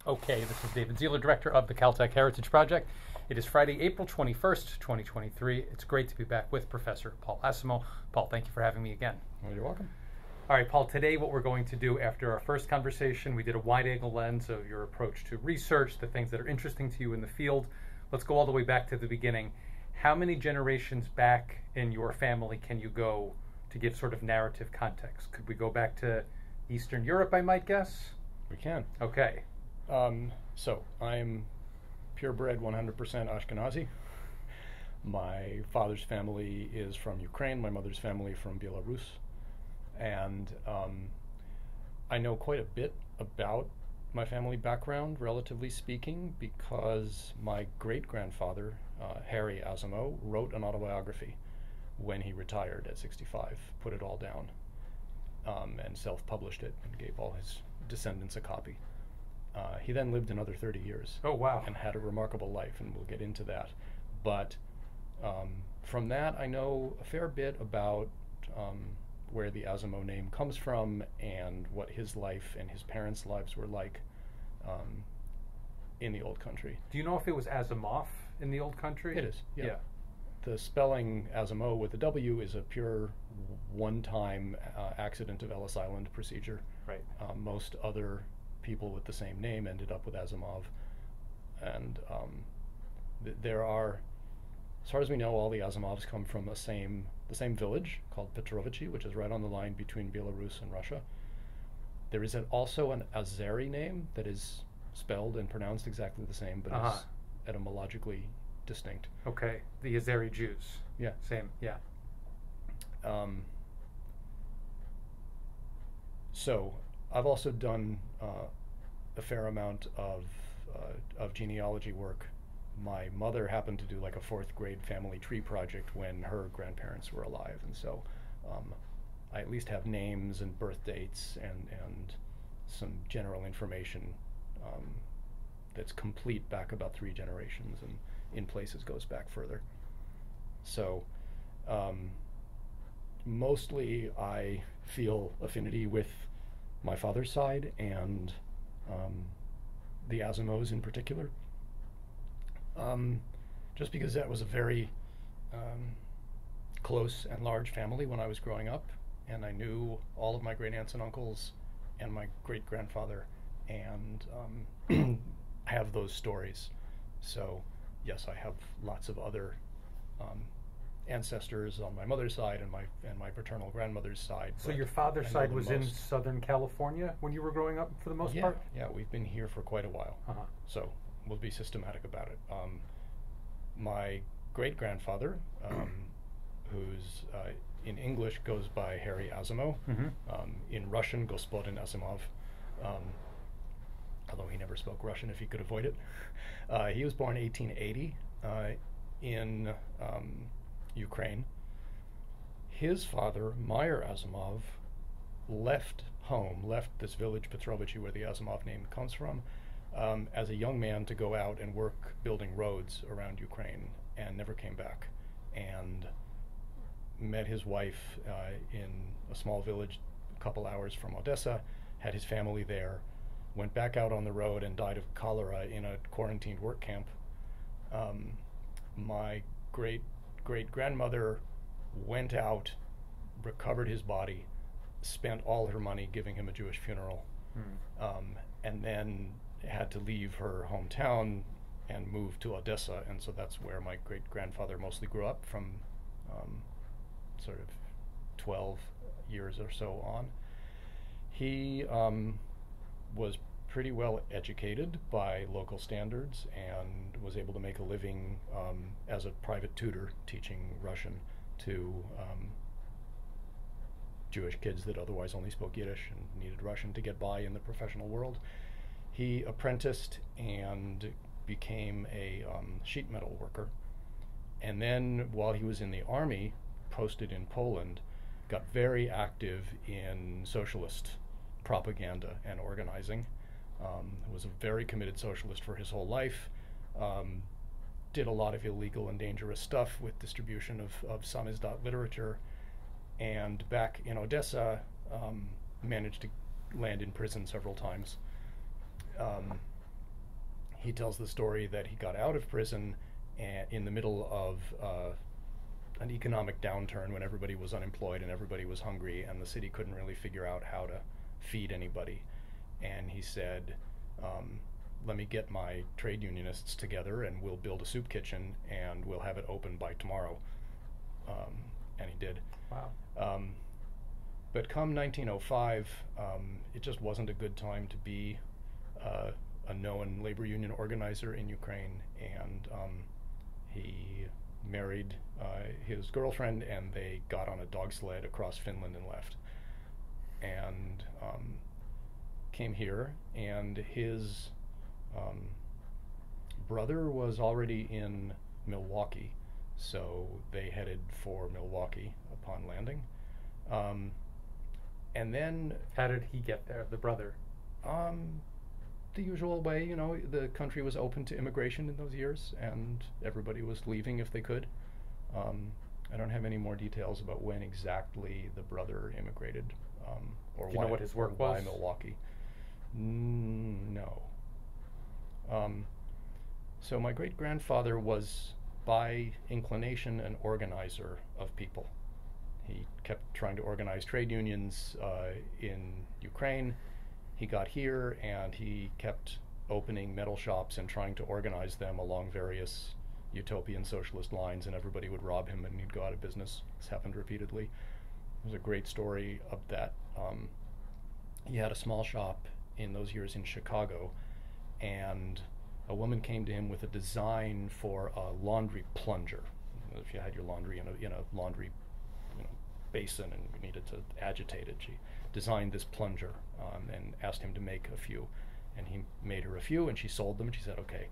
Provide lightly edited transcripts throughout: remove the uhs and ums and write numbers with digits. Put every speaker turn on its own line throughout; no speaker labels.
Okay, this is David Zierler, Director of the Caltech Heritage Project. It is Friday, April 21st, 2023. It's great to be back with Professor Paul Asimow. Paul, thank you for having me again.
Well, you're welcome.
All right, Paul, today what we're going to do after our first conversation, we did a wide-angle lens of your approach to research, the things that are interesting to you in the field. Let's go all the way back to the beginning. How many generations back in your family can you go to give sort of narrative context? Could we go back to Eastern Europe, I might guess?
We can.
Okay.
So I'm purebred 100% Ashkenazi. My father's family is from Ukraine, my mother's family from Belarus. And I know quite a bit about my family background, relatively speaking, because my great-grandfather, Harry Asimow, wrote an autobiography when he retired at 65, put it all down, and self-published it and gave all his descendants a copy. He then lived another 30 years.
Oh, wow.
And had a remarkable life, and we'll get into that. But from that, I know a fair bit about where the Asimow name comes from and what his life and his parents' lives were like in the old country.
Do you know if it was Asimow in the old country?
It is, yeah. The spelling Asimow with a W is a pure one-time accident of Ellis Island procedure.
Right.
Most other people with the same name ended up with Asimow. And there are, as far as we know, all the Asimows come from the same village called Petrovichi, which is right on the line between Belarus and Russia. There is also an Azeri name that is spelled and pronounced exactly the same, but is etymologically distinct.
Okay, the Azeri Jews.
Yeah.
Same, yeah.
So I've also done a fair amount of genealogy work. My mother happened to do like a fourth grade family tree project when her grandparents were alive, and so I at least have names and birth dates and some general information that's complete back about 3 generations, and in places goes back further. So mostly I feel affinity with my father's side and the Asimows in particular. Just because that was a very close and large family when I was growing up, and I knew all of my great aunts and uncles and my great grandfather, and have those stories. So yes, I have lots of other ancestors on my mother's side and my paternal grandmother's side.
So your father's side was in Southern California when you were growing up, for the most part?
Yeah, we've been here for quite a while. So we'll be systematic about it. My great-grandfather, who's in English goes by Harry Asimow, in Russian Gospodin Asimov, although he never spoke Russian if he could avoid it. He was born 1880 in Ukraine. His father, Meyer Asimow, left this village Petrovichi, where the Asimow name comes from, as a young man to go out and work building roads around Ukraine, and never came back, and met his wife in a small village a couple hours from Odessa, had his family there, went back out on the road and died of cholera in a quarantined work camp. My great-grandmother went out, recovered his body, spent all her money giving him a Jewish funeral, and then had to leave her hometown and move to Odessa, and so that's where my great-grandfather mostly grew up from sort of 12 years or so on. He was pretty well educated by local standards and was able to make a living as a private tutor teaching Russian to Jewish kids that otherwise only spoke Yiddish and needed Russian to get by in the professional world. He apprenticed and became a sheet metal worker, and then while he was in the army, posted in Poland, got very active in socialist propaganda and organizing. Was a very committed socialist for his whole life, did a lot of illegal and dangerous stuff with distribution of samizdat literature, and back in Odessa managed to land in prison several times. he tells the story that he got out of prison in the middle of an economic downturn when everybody was unemployed and everybody was hungry and the city couldn't really figure out how to feed anybody. And he said, let me get my trade unionists together and we'll build a soup kitchen and we'll have it open by tomorrow. And he did.
Wow.
But come 1905, it just wasn't a good time to be a known labor union organizer in Ukraine, and he married his girlfriend, and they got on a dog sled across Finland and left, and came here, and his brother was already in Milwaukee, so they headed for Milwaukee upon landing. And then...
How did he get there, the brother?
The usual way, you know, the country was open to immigration in those years, and everybody was leaving if they could. I don't have any more details about when exactly the brother immigrated, or
Do you know what his work was?
Why Milwaukee. No. So my great-grandfather was, by inclination, an organizer of people. He kept trying to organize trade unions in Ukraine. He got here and he kept opening metal shops and trying to organize them along various utopian socialist lines, and everybody would rob him and he'd go out of business. This happened repeatedly. There's a great story of that. He had a small shop in those years in Chicago, and a woman came to him with a design for a laundry plunger. If you had your laundry in a laundry basin and you needed to agitate it, she designed this plunger and asked him to make a few, and he made her a few, and she sold them, and she said, okay,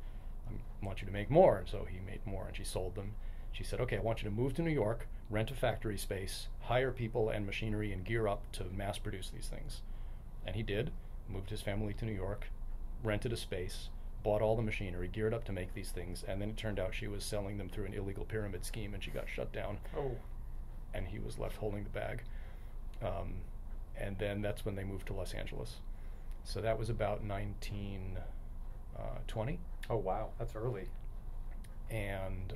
I want you to make more. And so he made more and she sold them. She said, okay, I want you to move to New York, rent a factory space, hire people and machinery, and gear up to mass produce these things. And he did, moved his family to New York, rented a space, bought all the machinery, geared up to make these things, and then it turned out she was selling them through an illegal pyramid scheme, and she got shut down.
Oh.
And he was left holding the bag. And then that's when they moved to Los Angeles. So that was about 1920.
Oh, wow, that's early.
And
do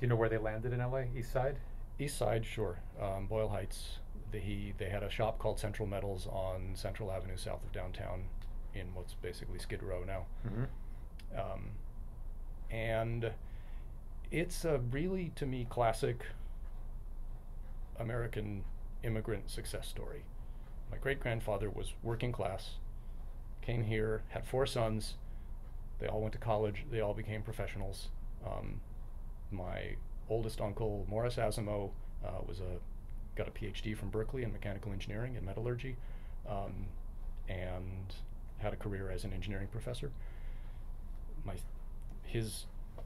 you know where they landed in LA? East Side?
East Side, sure. Boyle Heights. They had a shop called Central Metals on Central Avenue south of downtown in what's basically Skid Row now.
Mm-hmm.
And it's a really, to me, classic American immigrant success story. My great-grandfather was working class, came here, had 4 sons. They all went to college. They all became professionals. My oldest uncle, Morris Asimow, got a PhD from Berkeley in mechanical engineering and metallurgy, and had a career as an engineering professor.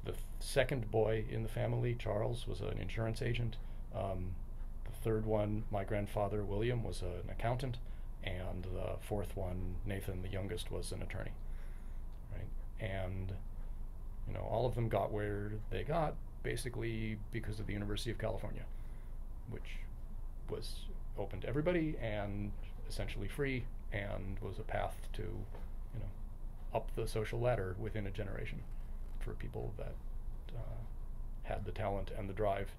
The second boy in the family, Charles, was an insurance agent. The third one, my grandfather, William, was an accountant, and the fourth one, Nathan, the youngest, was an attorney. Right? And all of them got where they got basically because of the University of California, which was open to everybody and essentially free, and was a path to up the social ladder within a generation for people that had the talent and the drive.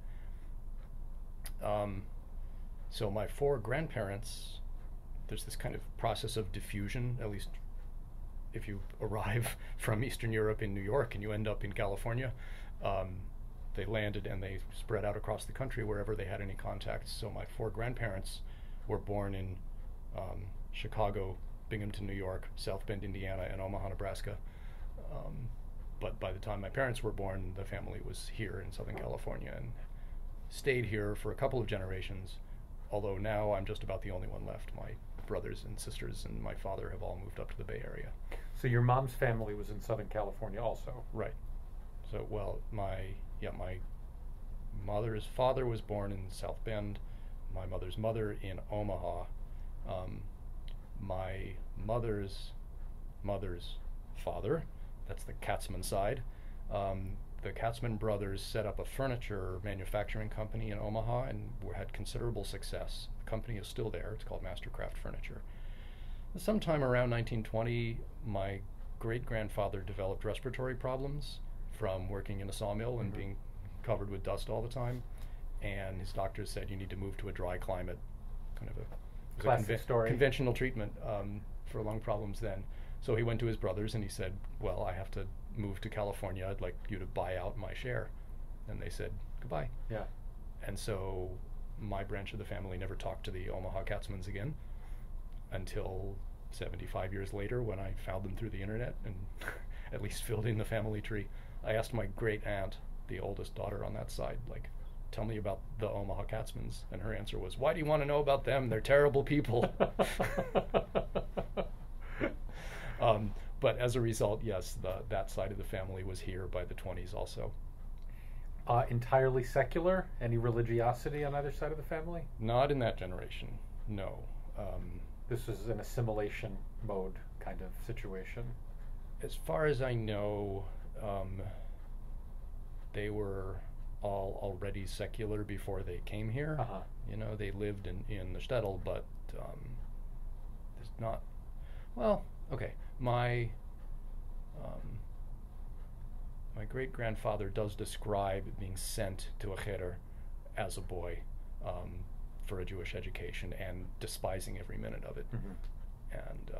So my 4 grandparents, there's this kind of process of diffusion, at least if you arrive from Eastern Europe in New York and you end up in California. They landed and they spread out across the country wherever they had any contacts. So my 4 grandparents were born in Chicago, Binghamton, New York, South Bend, Indiana, and Omaha, Nebraska. But by the time my parents were born, the family was here in Southern California and stayed here for a couple of generations, although now I'm just about the only one left. My brothers and sisters and my father have all moved up to the Bay Area.
So your mom's family was in Southern California also?
Right. So, well, my mother's father was born in South Bend, my mother's mother in Omaha. My mother's father, that's the Katzman side. The Katzman brothers set up a furniture manufacturing company in Omaha and had considerable success. The company is still there. It's called Mastercraft Furniture. Sometime around 1920, my great-grandfather developed respiratory problems from working in a sawmill and being covered with dust all the time. And his doctors said, you need to move to a dry climate. Kind of a
Classic story.
Conventional treatment for lung problems then. So he went to his brothers and he said, well, I have to move to California. I'd like you to buy out my share. And they said, goodbye.
Yeah.
And so my branch of the family never talked to the Omaha Katzmans again until 75 years later, when I found them through the internet and at least filled in the family tree. I asked my great aunt, the oldest daughter on that side, like, tell me about the Omaha Katzmans. And her answer was, why do you want to know about them? They're terrible people. But as a result, yes, that side of the family was here by the 20s also.
Entirely secular? Any religiosity on either side of the family?
Not in that generation, no.
This is an assimilation mode kind of situation.
As far as I know, they were all already secular before they came here.
Uh-huh.
You know, they lived in the shtetl, but there's not. Well, okay. My great grandfather does describe being sent to a cheder as a boy for a Jewish education and despising every minute of it, and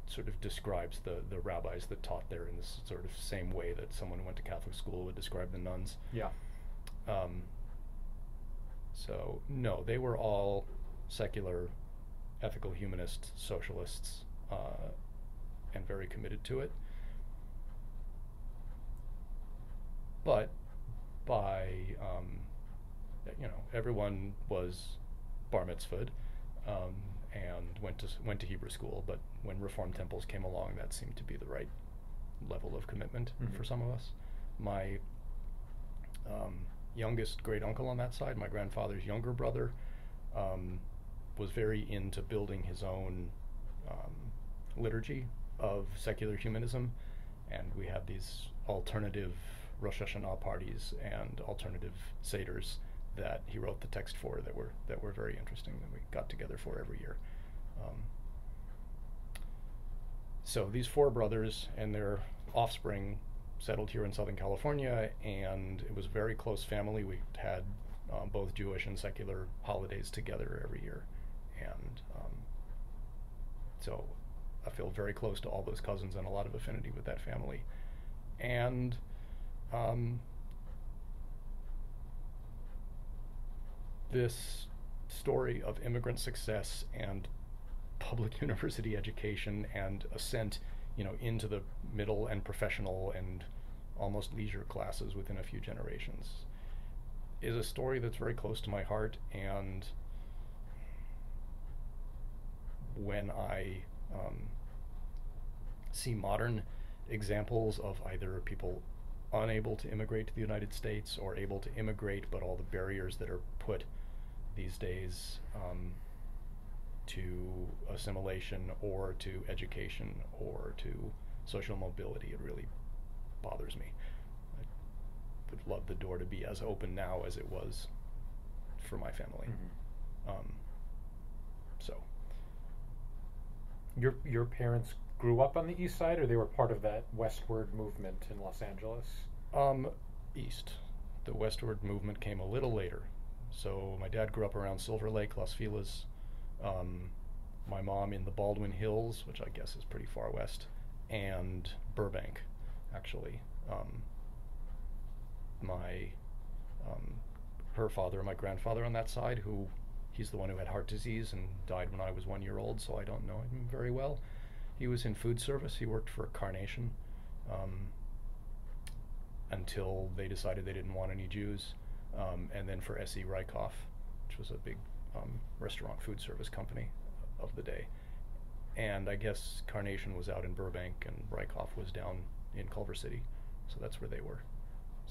sort of describes the rabbis that taught there in this sort of same way that someone who went to Catholic school would describe the nuns.
Yeah.
So no, they were all secular, ethical humanists, socialists, and very committed to it. But by everyone was bar mitzvahed and went to Hebrew school. But when Reform temples came along, that seemed to be the right level of commitment for some of us. My youngest great uncle on that side, my grandfather's younger brother, was very into building his own liturgy of secular humanism, and we had these alternative Rosh Hashanah parties and alternative seders that he wrote the text for that were very interesting, that we got together for every year. So these four brothers and their offspring settled here in Southern California, and it was a very close family. We had both Jewish and secular holidays together every year, and so I feel very close to all those cousins and a lot of affinity with that family. And this story of immigrant success and public university education and ascent, into the middle and professional and almost leisure classes within a few generations is a story that's very close to my heart. And when I see modern examples of either people unable to immigrate to the United States or able to immigrate, but all the barriers that are put these days to assimilation or to education or to social mobility, it really bothers me. I would love the door to be as open now as it was for my family. So
your parents grew up on the east side, or they were part of that westward movement in Los Angeles?
East. The westward movement came a little later. So my dad grew up around Silver Lake, Las Feliz. My mom in the Baldwin Hills, which I guess is pretty far west, and Burbank, actually. Her father, my grandfather on that side, he's the one who had heart disease and died when I was 1 year old, so I don't know him very well. He was in food service. He worked for Carnation until they decided they didn't want any Jews, and then for S.E. Rykoff, which was a big restaurant food service company of the day. And I guess Carnation was out in Burbank and Rykoff was down in Culver City, so that's where they were.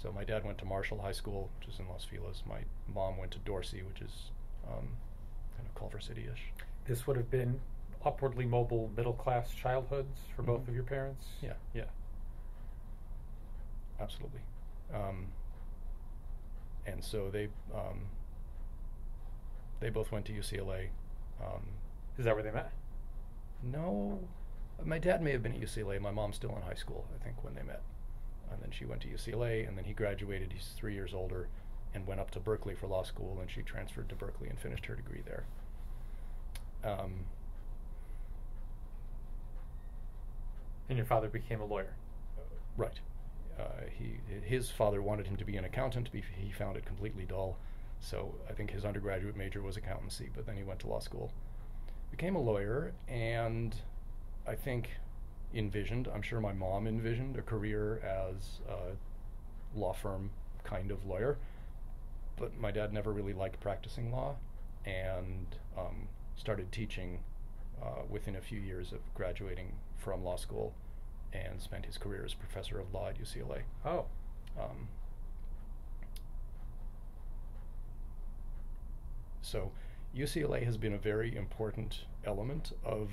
So my dad went to Marshall High School, which is in Los Feliz. My mom went to Dorsey, which is kind of Culver City-ish.
This would have been upwardly mobile, middle-class childhoods for both of your parents?
Yeah.
Yeah.
Absolutely. And so they both went to UCLA.
Is that where they met?
No, my dad may have been at UCLA. My mom's still in high school, I think, when they met. And then she went to UCLA, and then he graduated. He's 3 years older, and went up to Berkeley for law school, and she transferred to Berkeley and finished her degree there.
And your father became a lawyer.
Right. His father wanted him to be an accountant. He found it completely dull. So I think his undergraduate major was accountancy, but then he went to law school. Became a lawyer, and I think I'm sure my mom envisioned a career as a law firm kind of lawyer, but my dad never really liked practicing law, and started teaching within a few years of graduating from law school, and spent his career as professor of law at UCLA.
Oh.
So UCLA has been a very important element of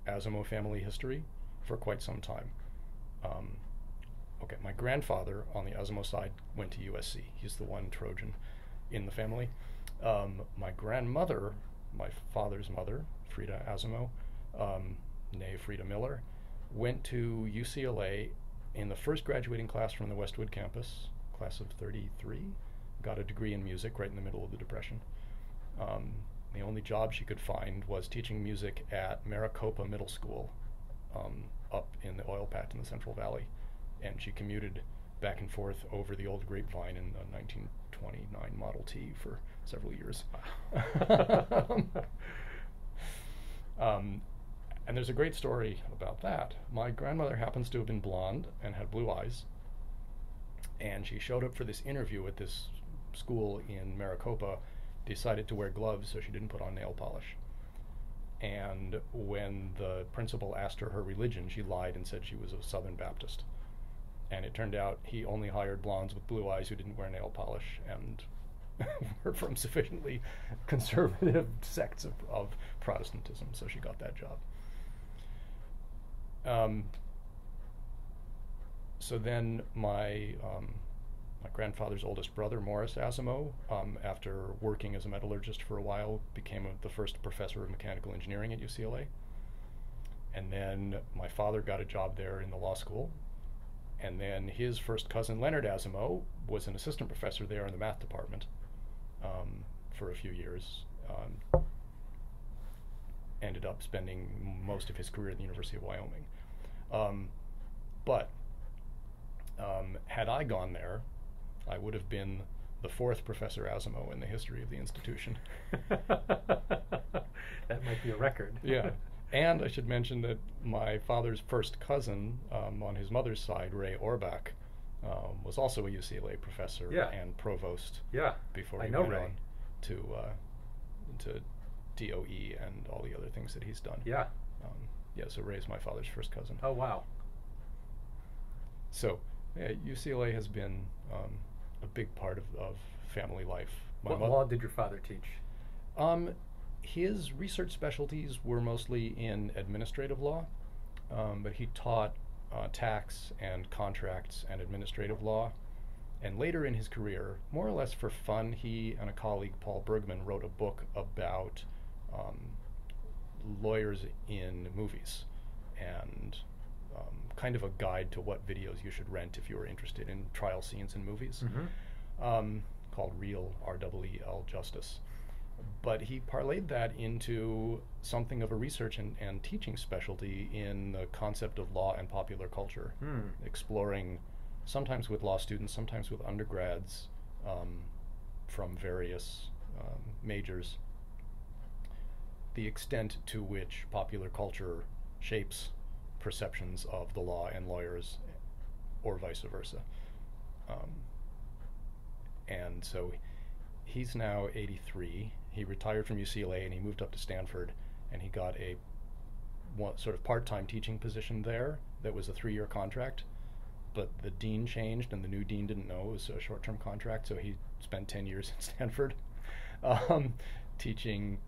Asimow family history for quite some time. Okay, my grandfather on the Asimow side went to USC. He's the one Trojan in the family. My grandmother, my father's mother, Frida Asimow, née Frida Miller, went to UCLA in the first graduating class from the Westwood campus, class of 33, got a degree in music right in the middle of the Depression. The only job she could find was teaching music at Maricopa Middle School, up in the oil patch in the Central Valley. And she commuted back and forth over the old Grapevine in the 1929 Model T for several years. And there's a great story about that. My grandmother happens to have been blonde and had blue eyes, and she showed up for this interview at this school in Maricopa, decided to wear gloves so she didn't put on nail polish. And when the principal asked her religion, she lied and said she was a Southern Baptist. And it turned out he only hired blondes with blue eyes who didn't wear nail polish and were from sufficiently conservative sects of Protestantism, so she got that job. So then my grandfather's oldest brother, Morris Asimow, after working as a metallurgist for a while, became the first professor of mechanical engineering at UCLA. And then my father got a job there in the law school. And then his first cousin, Leonard Asimow, was an assistant professor there in the math department for a few years. Ended up spending most of his career at the University of Wyoming. But had I gone there, I would have been the fourth Professor Asimow in the history of the institution.
That might be a record.
Yeah. And I should mention that my father's first cousin on his mother's side, Ray Orbach, was also a UCLA professor and provost before he went on to DOE and all the other things that he's done.
Yeah.
So Ray's my father's first cousin.
Oh, wow.
So UCLA has been a big part of family life.
What law did your father teach?
His research specialties were mostly in administrative law, but he taught tax and contracts and administrative law. And later in his career, more or less for fun, he and a colleague, Paul Bergman, wrote a book about lawyers in movies, and kind of a guide to what videos you should rent if you were interested in trial scenes in movies, called Real, REEL Justice. But he parlayed that into something of a research and teaching specialty in the concept of law and popular culture, exploring, sometimes with law students, sometimes with undergrads from various majors, the extent to which popular culture shapes perceptions of the law and lawyers, or vice versa. And so he's now 83. He retired from UCLA and he moved up to Stanford, and he got a sort of part-time teaching position there that was a 3-year contract. But the dean changed, and the new dean didn't know it was a short-term contract, so he spent 10 years at Stanford teaching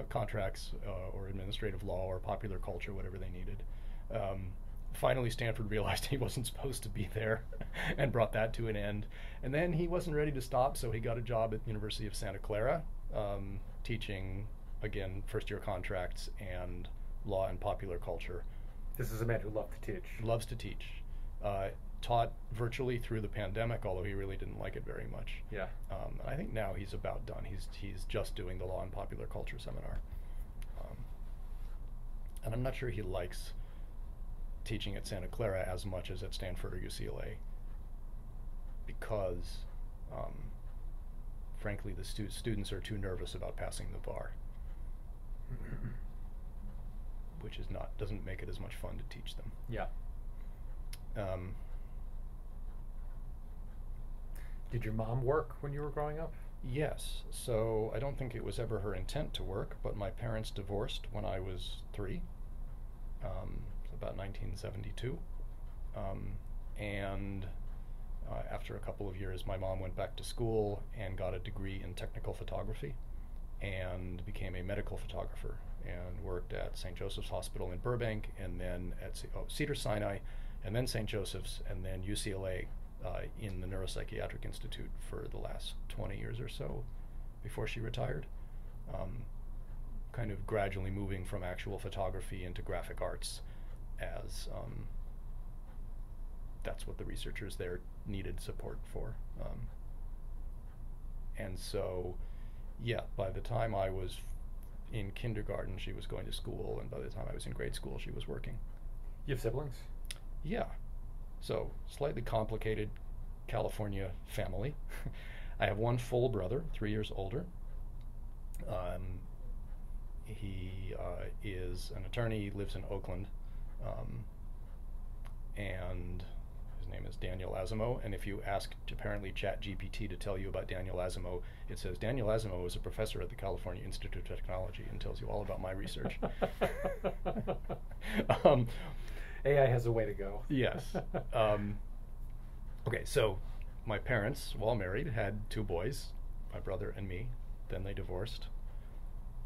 contracts or administrative law or popular culture, whatever they needed. Finally, Stanford realized he wasn't supposed to be there and brought that to an end. And then he wasn't ready to stop, so he got a job at the University of Santa Clara, teaching, again, first-year contracts and law and popular culture.
This is a man who loved to teach.
Loves to teach. Taught virtually through the pandemic, although he really didn't like it very much.
Yeah.
I think now he's about done. He's just doing the law and popular culture seminar. And I'm not sure he likes teaching at Santa Clara as much as at Stanford or UCLA, because frankly the students are too nervous about passing the bar, which doesn't make it as much fun to teach them.
Yeah. Did your mom work when you were growing up?
Yes. So I don't think it was ever her intent to work, but my parents divorced when I was 3, so about 1972. And after a couple of years, my mom went back to school and got a degree in technical photography and became a medical photographer and worked at St. Joseph's Hospital in Burbank, and then at Cedars-Sinai, and then St. Joseph's, and then UCLA in the Neuropsychiatric Institute for the last 20 years or so before she retired. Kind of gradually moving from actual photography into graphic arts, as that's what the researchers there needed support for. And so, yeah, by the time I was in kindergarten, she was going to school, and by the time I was in grade school, she was working.
You have siblings? Yeah.
So, slightly complicated California family. I have one full brother, 3 years older. He is an attorney, lives in Oakland, and his name is Daniel Asimow. And if you ask apparently ChatGPT to tell you about Daniel Asimow, it says Daniel Asimow is a professor at the California Institute of Technology, and tells you all about my research.
AI has a way to go.
Yes. Okay, so my parents, while married, had 2 boys, my brother and me. Then they divorced.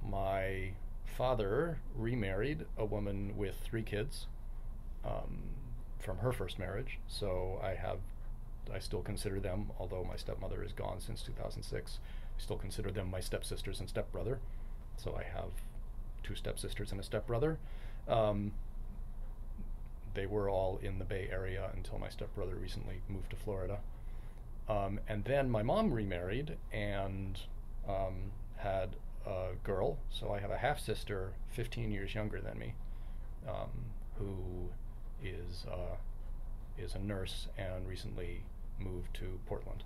My father remarried a woman with 3 kids from her first marriage. So I still consider them, although my stepmother is gone since 2006, I still consider them my stepsisters and stepbrother. So I have 2 stepsisters and a stepbrother. They were all in the Bay Area until my stepbrother recently moved to Florida. And then my mom remarried and had a girl, so I have a half-sister 15 years younger than me, who is a nurse and recently moved to Portland.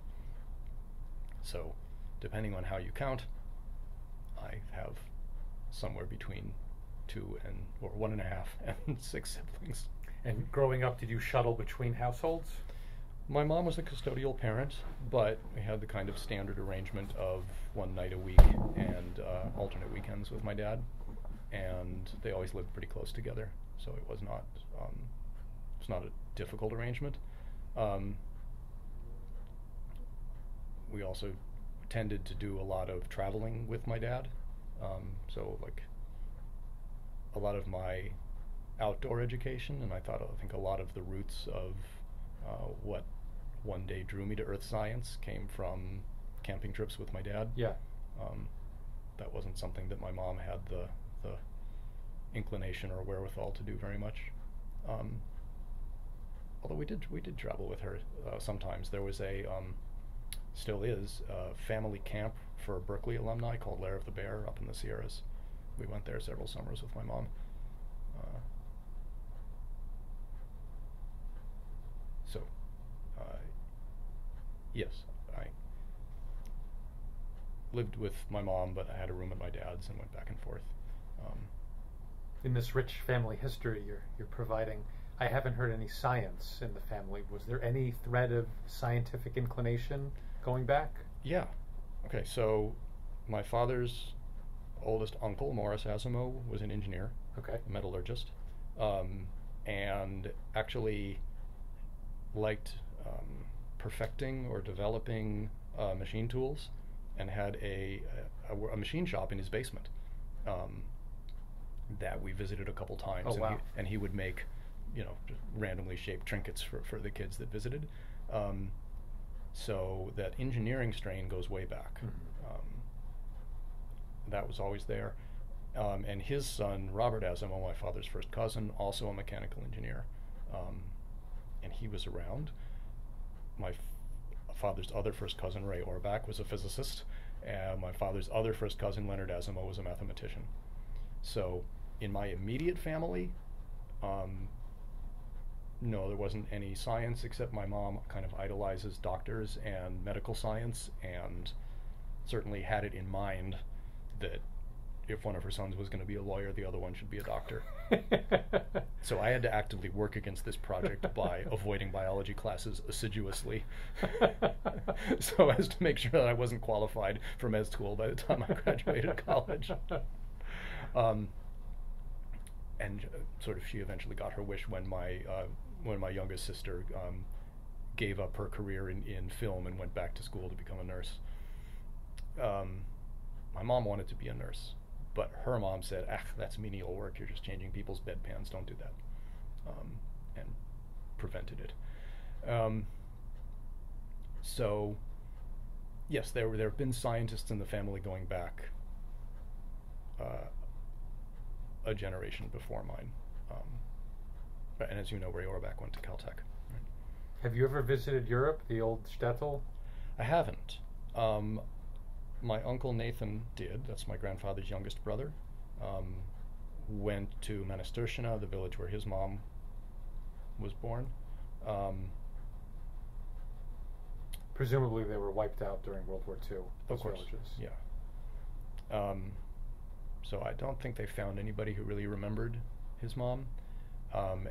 So, depending on how you count, I have somewhere between 1.5 and 6 siblings.
And growing up, did you shuttle between households?
My mom was a custodial parent, but we had the kind of standard arrangement of 1 night a week and alternate weekends with my dad, and they always lived pretty close together, so it was not a difficult arrangement. We also tended to do a lot of traveling with my dad, so like a lot of my outdoor education, and I think a lot of the roots of what one day drew me to earth science came from camping trips with my dad.
Yeah.
That wasn't something that my mom had the inclination or wherewithal to do very much. Although we did travel with her sometimes. There was still is a family camp for Berkeley alumni called Lair of the Bear up in the Sierras. We went there several summers with my mom. Yes, I lived with my mom, but I had a room at my dad's and went back and forth.
In this rich family history you're providing, I haven't heard any science in the family. Was there any thread of scientific inclination going back?
Yeah. Okay, so my father's oldest uncle, Morris Asimow, was an engineer,
okay,
a metallurgist, and actually liked perfecting or developing machine tools, and had a machine shop in his basement that we visited a couple times.
Oh, wow.
And he would make, just randomly shaped trinkets for the kids that visited. So that engineering strain goes way back.
Mm-hmm.
That was always there. And his son, Robert Asimow, my father's first cousin, also a mechanical engineer. And he was around. My father's other first cousin, Ray Orbach, was a physicist. And my father's other first cousin, Leonard Asimow, was a mathematician. So in my immediate family, no, there wasn't any science, except my mom kind of idolizes doctors and medical science, and certainly had it in mind that if one of her sons was going to be a lawyer, the other one should be a doctor. So I had to actively work against this project by avoiding biology classes assiduously, so as to make sure that I wasn't qualified for med school by the time I graduated college. And sort of she eventually got her wish when my youngest sister gave up her career in film and went back to school to become a nurse. My mom wanted to be a nurse, but her mom said, that's menial work, you're just changing people's bedpans, don't do that, and prevented it. So yes, there have been scientists in the family going back a generation before mine. And as you know, Ray Orbach went to Caltech. Right?
Have you ever visited Europe, the old shtetl?
I haven't. My uncle Nathan did. That's my grandfather's youngest brother. Went to Manastirshina, the village where his mom was born.
Presumably they were wiped out during World War II.
Of course,
villages.
Yeah. So I don't think they found anybody who really remembered his mom.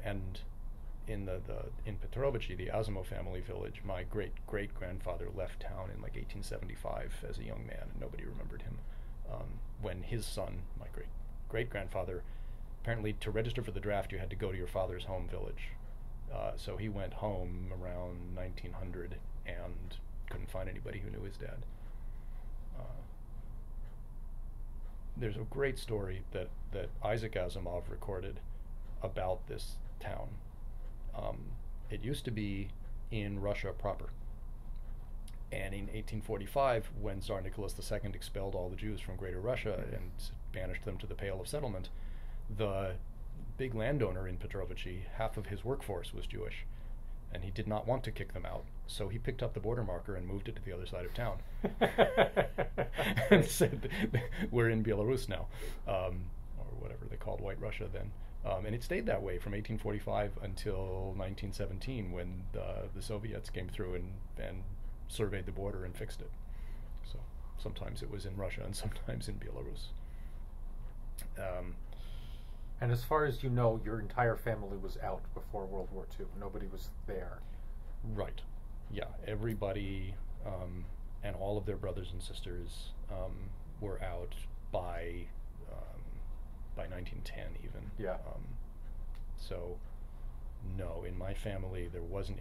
And in in Petrovici, the Asimow family village, my great-great-grandfather left town in like 1875 as a young man, and nobody remembered him. When his son, my great-grandfather, apparently to register for the draft you had to go to your father's home village. So he went home around 1900 and couldn't find anybody who knew his dad. There's a great story that Isaac Asimov recorded about this town. It used to be in Russia proper. And in 1845, when Tsar Nicholas II expelled all the Jews from Greater Russia and banished them to the Pale of Settlement, the big landowner in Petrovici, half of his workforce was Jewish, and he did not want to kick them out, so he picked up the border marker and moved it to the other side of town and said, we're in Belarus now, or whatever they called White Russia then. And it stayed that way from 1845 until 1917, when the Soviets came through and surveyed the border and fixed it. So sometimes it was in Russia and sometimes in Belarus.
And as far as you know, your entire family was out before World War II. Nobody was there.
Right. Yeah. Everybody and all of their brothers and sisters were out by 1910 even.
Yeah.
So no, in my family there wasn't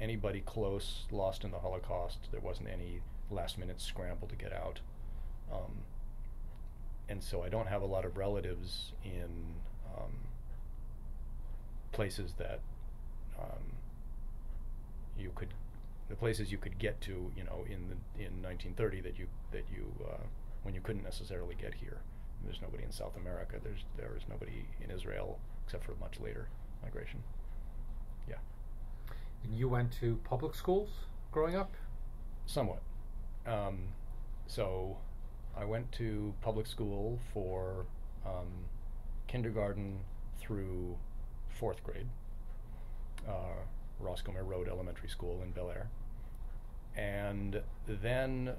anybody close lost in the Holocaust. There wasn't any last minute scramble to get out. And so I don't have a lot of relatives in places that the places you could get to, in 1930 that you when you couldn't necessarily get here. There's nobody in South America. There is nobody in Israel except for much later migration. Yeah.
And you went to public schools growing up?
Somewhat. So I went to public school for kindergarten through 4th grade, Roscommare Road Elementary School in Bel Air. And then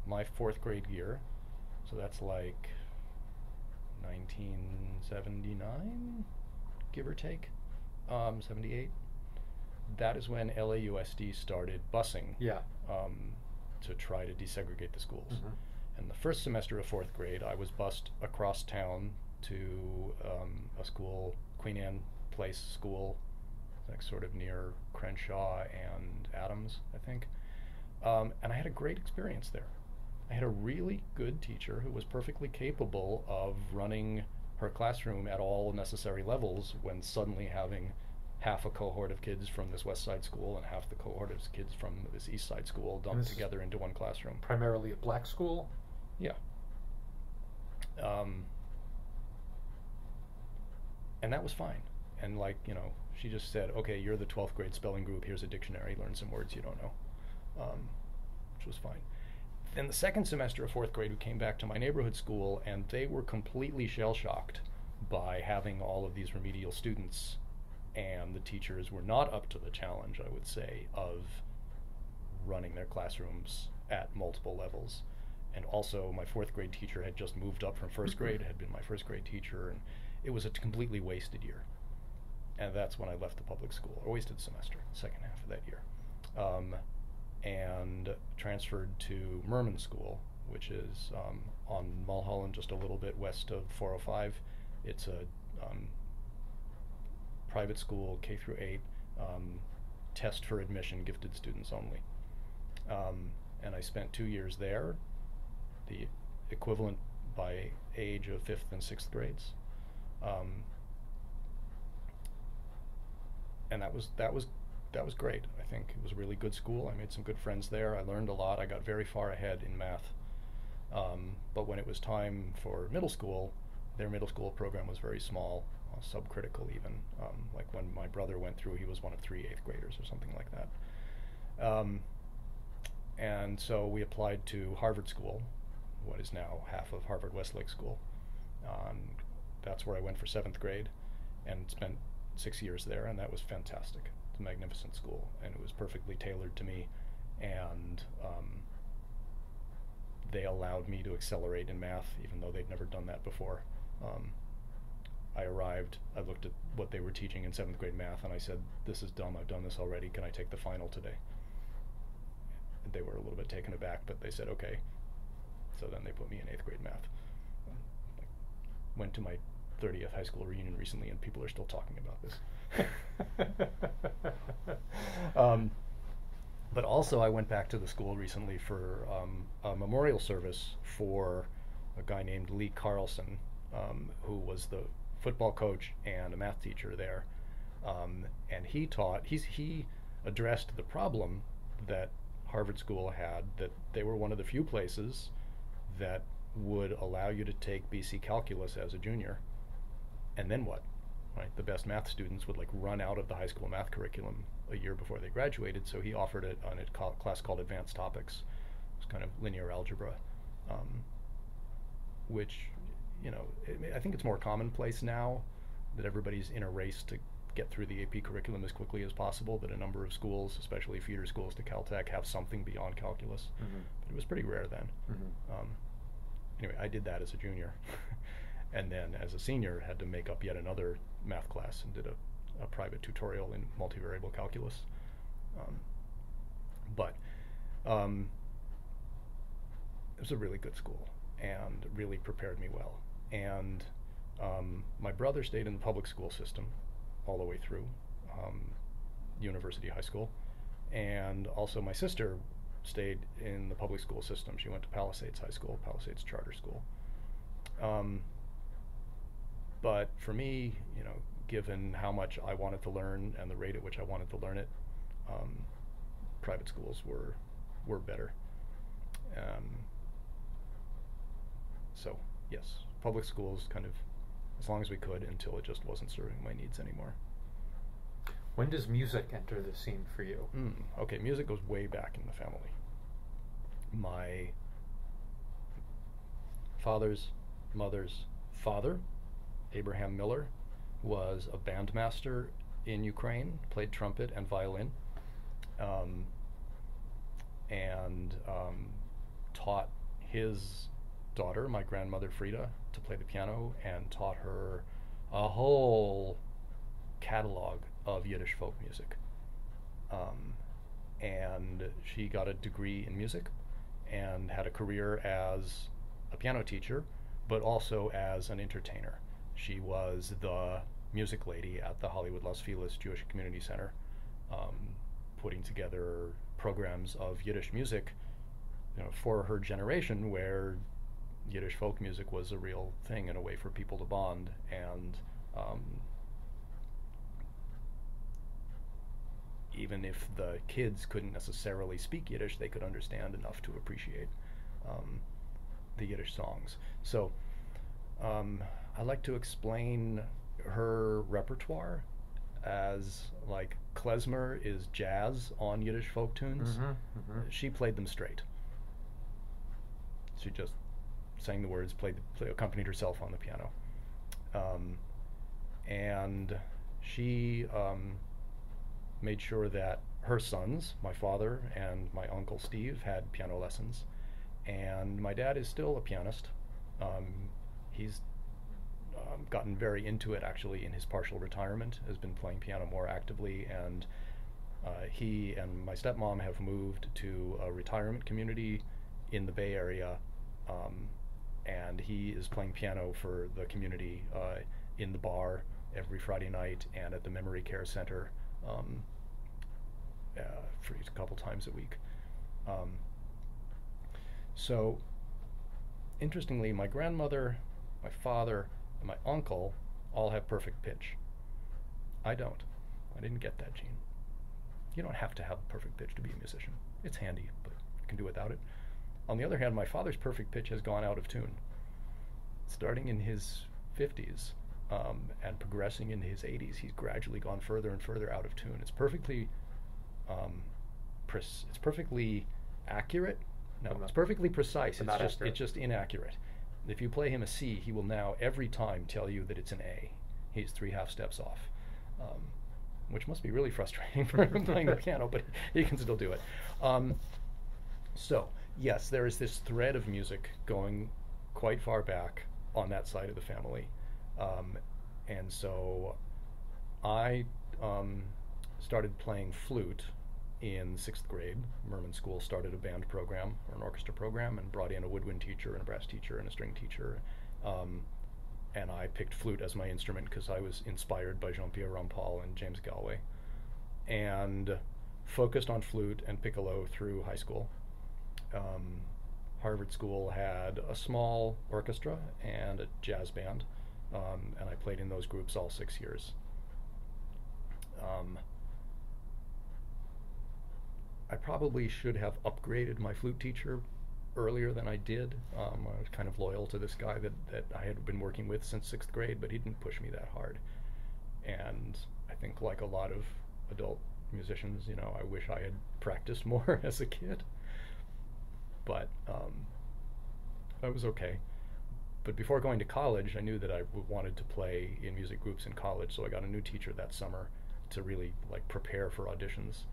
my 4th grade year, so that's like 1979, give or take, 78. That is when LAUSD started busing.
Yeah.
To try to desegregate the schools.
Mm-hmm.
And the first semester of 4th grade, I was bused across town to a school, Queen Anne Place School, like sort of near Crenshaw and Adams, I think. And I had a great experience there. I had a really good teacher who was perfectly capable of running her classroom at all necessary levels when suddenly having half a cohort of kids from this West Side school and half the cohort of kids from this East Side school dumped together into one classroom.
Primarily a black school?
Yeah. And that was fine. And like, she just said, okay, you're the 12th grade spelling group, here's a dictionary, learn some words you don't know, which was fine. Then the second semester of 4th grade, we came back to my neighborhood school, and they were completely shell-shocked by having all of these remedial students, and the teachers were not up to the challenge, I would say, of running their classrooms at multiple levels. And also, my 4th grade teacher had just moved up from 1st grade, had been my 1st grade teacher, and it was a completely wasted year. And that's when I left the public school, or wasted semester, second half of that year. And transferred to Merman School, which is on Mulholland, just a little bit west of 405. It's a private school, K through 8, test for admission, gifted students only. And I spent 2 years there, the equivalent by age of 5th and 6th grades. And that was great. I think it was a really good school. I made some good friends there. I learned a lot. I got very far ahead in math. But when it was time for middle school, their middle school program was very small, subcritical even. Like when my brother went through, he was one of 3 8th graders or something like that. And so we applied to Harvard School, what is now half of Harvard Westlake School. That's where I went for 7th grade and spent 6 years there, and that was fantastic. It's a magnificent school, and it was perfectly tailored to me, and they allowed me to accelerate in math, even though they'd never done that before. I arrived, I looked at what they were teaching in 7th grade math, and I said, this is dumb, I've done this already, can I take the final today? They were a little bit taken aback, but they said, okay. So then they put me in 8th grade math. I went to my 30th high school reunion recently, and people are still talking about this. But also I went back to the school recently for a memorial service for a guy named Lee Carlson, who was the football coach and a math teacher there. And he addressed the problem that Harvard School had, that they were one of the few places that would allow you to take BC Calculus as a junior. And then what? Right? The best math students would like run out of the high school math curriculum a year before they graduated, so he offered it on a class called Advanced Topics. It's kind of linear algebra, which, I think it's more commonplace now that everybody's in a race to get through the AP curriculum as quickly as possible, that a number of schools, especially feeder schools to Caltech, have something beyond calculus. Mm-hmm. But it was pretty rare then. Mm-hmm. Anyway, I did that as a junior. And then as a senior, had to make up yet another math class and did a private tutorial in multivariable calculus. But it was a really good school and really prepared me well. And my brother stayed in the public school system all the way through university high school. And also my sister stayed in the public school system. She went to Palisades High School, Palisades Charter School. But for me, given how much I wanted to learn and the rate at which I wanted to learn it, private schools were better. So yes, public schools kind of as long as we could until it just wasn't serving my needs anymore.
When does music enter the scene for you?
Okay, music goes way back in the family. My father's mother's father, Abraham Miller, was a bandmaster in Ukraine, played trumpet and violin, and taught his daughter, my grandmother Frida, to play the piano, and taught her a whole catalog of Yiddish folk music. And she got a degree in music and had a career as a piano teacher, but also as an entertainer. She was the music lady at the Hollywood Los Feliz Jewish Community Center, putting together programs of Yiddish music, for her generation, where Yiddish folk music was a real thing and a way for people to bond. And even if the kids couldn't necessarily speak Yiddish, they could understand enough to appreciate the Yiddish songs. So I like to explain her repertoire as like klezmer is jazz on Yiddish folk tunes. She played them straight. She just sang the words, accompanied herself on the piano. And she made sure that her sons, my father and my uncle Steve, had piano lessons. And my dad is still a pianist. He's gotten very into it actually in his partial retirement, has been playing piano more actively, and he and my stepmom have moved to a retirement community in the Bay Area, and he is playing piano for the community in the bar every Friday night and at the Memory Care Center for a couple times a week. So, interestingly, my grandmother, my father, and my uncle all have perfect pitch. I don't. I didn't get that gene. You don't have to have perfect pitch to be a musician. It's handy, but you can do without it. On the other hand, my father's perfect pitch has gone out of tune. Starting in his 50s and progressing into his 80s, he's gradually gone further and further out of tune. It's perfectly accurate. No, it's perfectly precise. It's just inaccurate. If you play him a C, he will now every time tell you that it's an A. He's 3/2 steps off, which must be really frustrating for him playing the piano, but he can still do it. So, yes, there is this thread of music going quite far back on that side of the family. And so I started playing flute in 6th grade. Merman School started a band program or an orchestra program and brought in a woodwind teacher and a brass teacher and a string teacher. And I picked flute as my instrument because I was inspired by Jean-Pierre Rampal and James Galway, and focused on flute and piccolo through high school. Harvard School had a small orchestra and a jazz band, and I played in those groups all 6 years. I probably should have upgraded my flute teacher earlier than I did. I was kind of loyal to this guy that I had been working with since 6th grade, but he didn't push me that hard. And I think like a lot of adult musicians, I wish I had practiced more as a kid. But I was okay. But before going to college, I knew that I wanted to play in music groups in college, so I got a new teacher that summer to really prepare for auditions.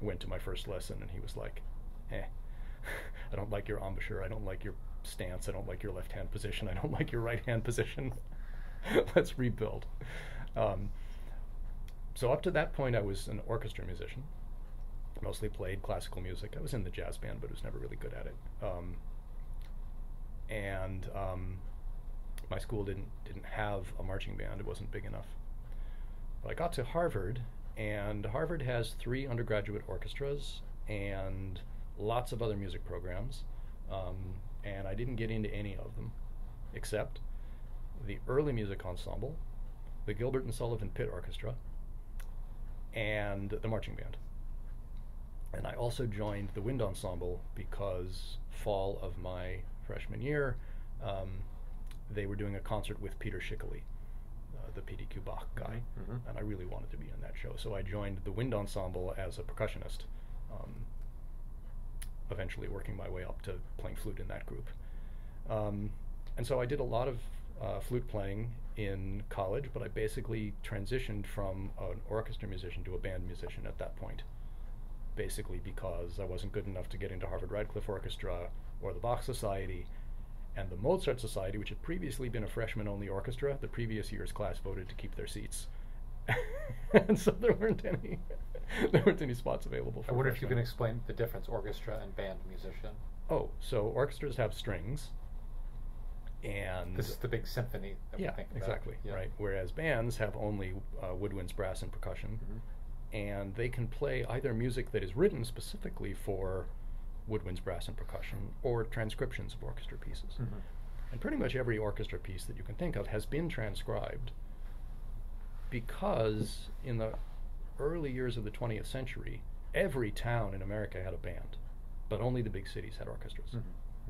Went to my first lesson and he was like, I don't like your embouchure, I don't like your stance, I don't like your left hand position, I don't like your right hand position. Let's rebuild. So up to that point I was an orchestra musician. Mostly played classical music. I was in the jazz band, but was never really good at it. My school didn't have a marching band. It wasn't big enough. But I got to Harvard, and Harvard has 3 undergraduate orchestras and lots of other music programs, and I didn't get into any of them, except the early music ensemble, the Gilbert and Sullivan Pit Orchestra, and the marching band. And I also joined the wind ensemble because fall of my freshman year, they were doing a concert with Peter Schickele, the PDQ Bach guy, and I really wanted to be in that show. So I joined the wind ensemble as a percussionist, eventually working my way up to playing flute in that group. And so I did a lot of flute playing in college, but I basically transitioned from an orchestra musician to a band musician at that point. Basically because I wasn't good enough to get into Harvard Radcliffe Orchestra or the Bach Society, and the Mozart Society, which had previously been a freshman-only orchestra. The previous year's class voted to keep their seats, and so there weren't any spots available for.
I wonder if you can explain the difference, orchestra and band musician.
Oh, so orchestras have strings, and
this is the big symphony that we think about.
Exactly, right. Whereas bands have only woodwinds, brass, and percussion. And they can play either music that is written specifically for woodwinds, brass, and percussion, or transcriptions of orchestra pieces. And pretty much every orchestra piece that you can think of has been transcribed, because in the early years of the 20th century, every town in America had a band, but only the big cities had orchestras.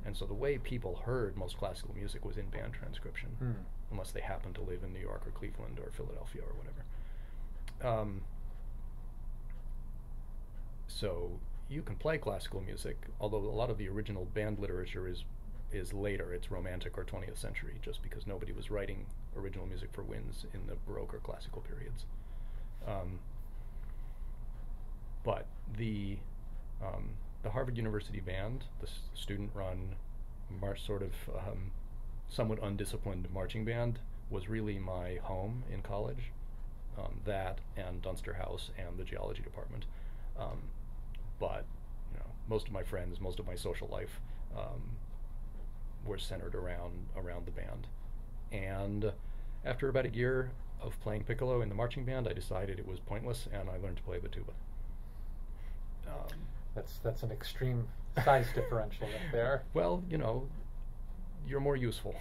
And so the way people heard most classical music was in band transcription, unless they happened to live in New York or Cleveland or Philadelphia or whatever. So you can play classical music, although a lot of the original band literature is later. It's Romantic or 20th century, just because nobody was writing original music for winds in the Baroque or classical periods. But the Harvard University Band, the student-run, somewhat undisciplined marching band, was really my home in college. That and Dunster House and the Geology department. But most of my friends, most of my social life were centered around the band. And after about a year of playing piccolo in the marching band, I decided it was pointless, and I learned to play the tuba.
That's an extreme size differential right there.
Well, you're more useful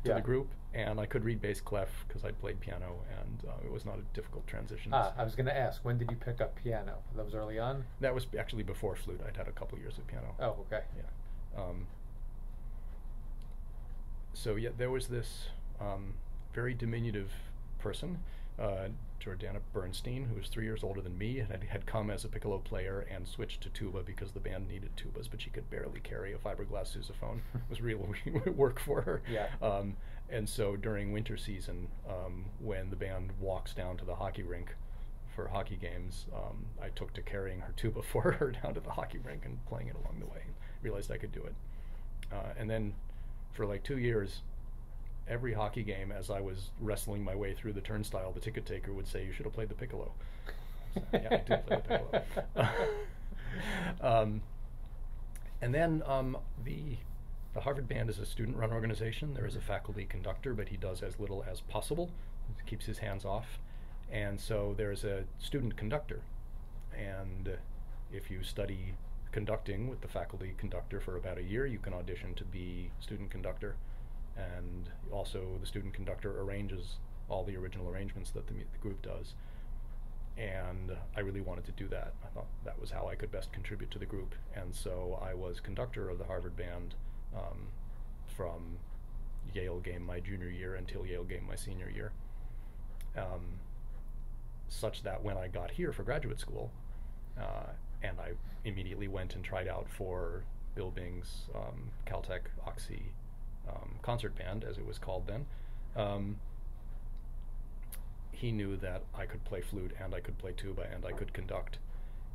to the group, and I could read bass clef because I played piano, and it was not a difficult transition.
I was going to ask, when did you pick up piano? That was early on?
That was actually before flute. I'd had a couple years of piano.
Oh, okay.
Yeah. So yeah, there was this very diminutive person, Jordana Bernstein, who was 3 years older than me, and had come as a piccolo player and switched to tuba because the band needed tubas, but she could barely carry a fiberglass sousaphone. It was real work for her.
Yeah.
And so during winter season, when the band walks down to the hockey rink for hockey games, I took to carrying her tuba for her down to the hockey rink and playing it along the way, and realized I could do it. And then for like 2 years, every hockey game, as I was wrestling my way through the turnstile, the ticket taker would say, "You should have played the piccolo." So, yeah, I did play the piccolo. And then the Harvard Band is a student-run organization. There is a faculty conductor, but he does as little as possible. He keeps his hands off. And so there's a student conductor. And if you study conducting with the faculty conductor for about a year, you can audition to be student conductor. And also the student conductor arranges all the original arrangements that the group does. And I really wanted to do that. I thought that was how I could best contribute to the group. And so I was conductor of the Harvard Band from Yale game my junior year until Yale game my senior year. Such that when I got here for graduate school, and I immediately went and tried out for Bill Bing's Caltech Oxy concert band, as it was called then, he knew that I could play flute and I could play tuba and I could conduct,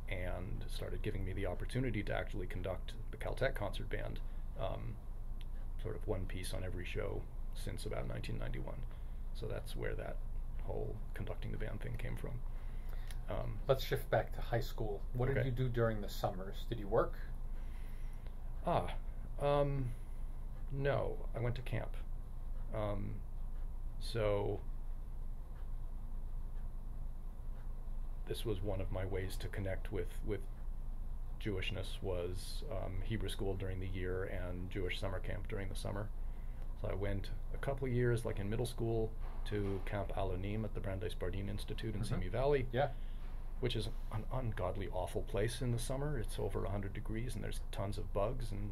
and started giving me the opportunity to actually conduct the Caltech concert band, sort of one piece on every show since about 1991. So that's where that whole conducting the band thing came from.
Let's shift back to high school. What did you do during the summers? Did you work? No, I went to camp. So this was one of my ways to connect with Jewishness, was Hebrew school during the year and Jewish summer camp during the summer. So I went a couple of years, like in middle school, to Camp Alonim at the Brandeis Bardin Institute in Simi Valley, which is an ungodly awful place in the summer. It's over 100 degrees and there's tons of bugs, and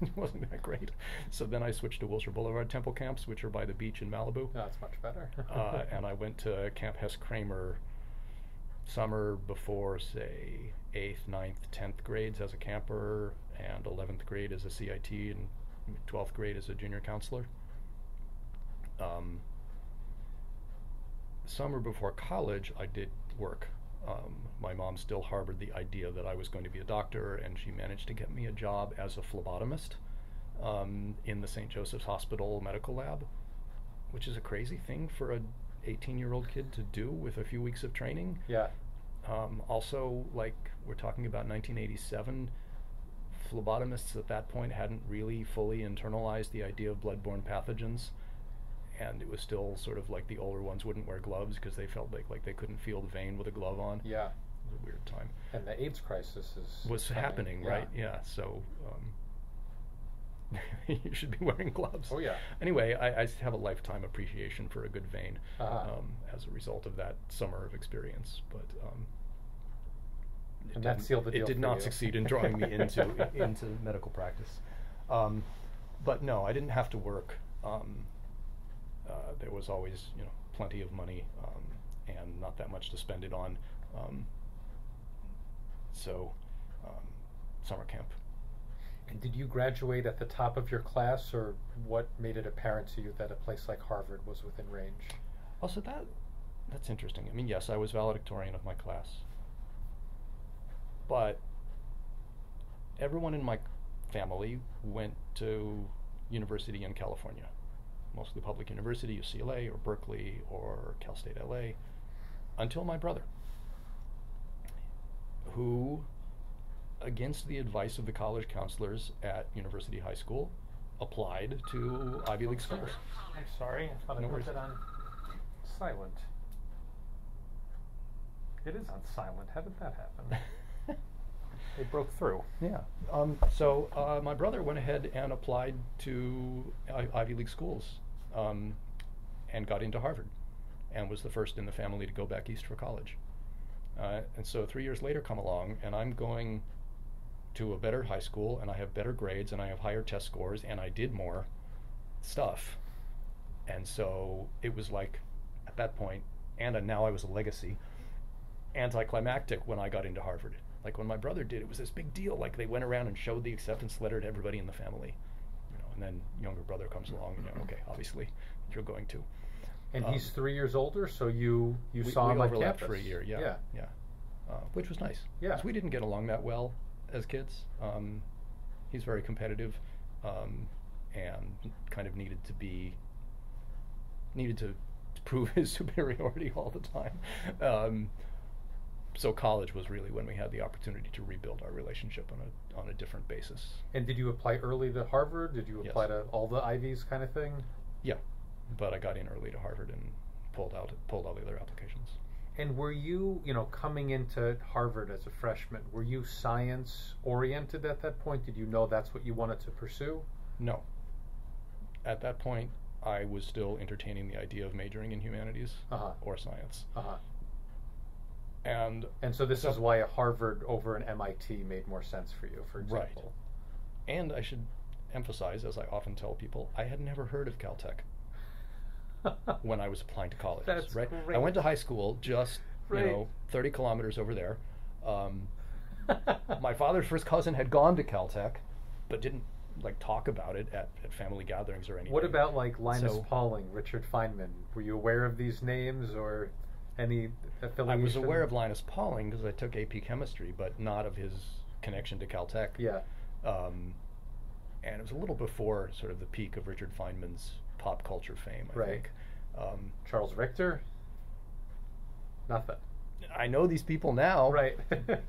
it wasn't that great. So then I switched to Wilshire Boulevard Temple camps, which are by the beach in Malibu. That's much better.
And I went to Camp Hess Kramer summer before, say, 8th, 9th, 10th grades as a camper, and 11th grade as a CIT, and 12th grade as a junior counselor. Summer before college, I did work. My mom still harbored the idea that I was going to be a doctor, and she managed to get me a job as a phlebotomist in the St. Joseph's Hospital medical lab, which is a crazy thing for a 18-year-old kid to do with a few weeks of training.
Yeah.
Also, like, we're talking about 1987, phlebotomists at that point hadn't really fully internalized the idea of bloodborne pathogens, and it was still sort of like the older ones wouldn't wear gloves because they felt like they couldn't feel the vein with a glove on.
Yeah.
It was a weird time.
And the AIDS crisis
was happening, right? Yeah. So you should be wearing gloves.
Oh, yeah.
Anyway, I have a lifetime appreciation for a good vein as a result of that summer of experience. But
and that sealed the deal.
It did not succeed in drawing me into medical practice. But no, I didn't have to work. There was always, plenty of money, and not that much to spend it on. So, summer camp.
And did you graduate at the top of your class, or what made it apparent to you that a place like Harvard was within range?
Also, that's interesting. I mean, yes, I was valedictorian of my class, but everyone in my family went to university in California, mostly public university, UCLA or Berkeley or Cal State LA, until my brother, who, against the advice of the college counselors at University High School, applied to Ivy League schools.
I'm sorry, I thought I put it on silent. It is on silent. How did that happen? It broke through.
Yeah. So my brother went ahead and applied to Ivy League schools, and got into Harvard, and was the first in the family to go back east for college. And so 3 years later come along, and I'm going to a better high school, and I have better grades, and I have higher test scores, and I did more stuff. And so it was like, at that point, and now I was a legacy, anticlimactic when I got into Harvard. Like when my brother did, it was this big deal. Like they went around and showed the acceptance letter to everybody in the family, and then younger brother comes along, and okay, obviously you're going to.
And he's 3 years older, so you saw him on campus
for a year, yeah. Which was nice.
Yeah,
'cause we didn't get along that well as kids. He's very competitive, and kind of needed to prove his superiority all the time. So college was really when we had the opportunity to rebuild our relationship on a different basis.
And did you apply early to Harvard? Did you apply to all the Ivies kind of thing?
Yeah, but I got in early to Harvard and pulled all the other applications.
And were you, coming into Harvard as a freshman, were you science oriented at that point? Did you know that's what you wanted to pursue?
No. At that point, I was still entertaining the idea of majoring in humanities or science. And
so this is why a Harvard over an MIT made more sense for you, for example.
Right. And I should emphasize, as I often tell people, I had never heard of Caltech when I was applying to colleges.
That's
right.
Great.
I went to high school just 30 kilometers over there. My father's first cousin had gone to Caltech, but didn't talk about it at family gatherings or anything.
What about Linus Pauling, Richard Feynman? Were you aware of these names or any affiliation?
I was aware of Linus Pauling because I took AP Chemistry, but not of his connection to Caltech.
Yeah.
And it was a little before sort of the peak of Richard Feynman's pop culture fame, I think.
Charles Richter? Nothing.
I know these people now.
Right.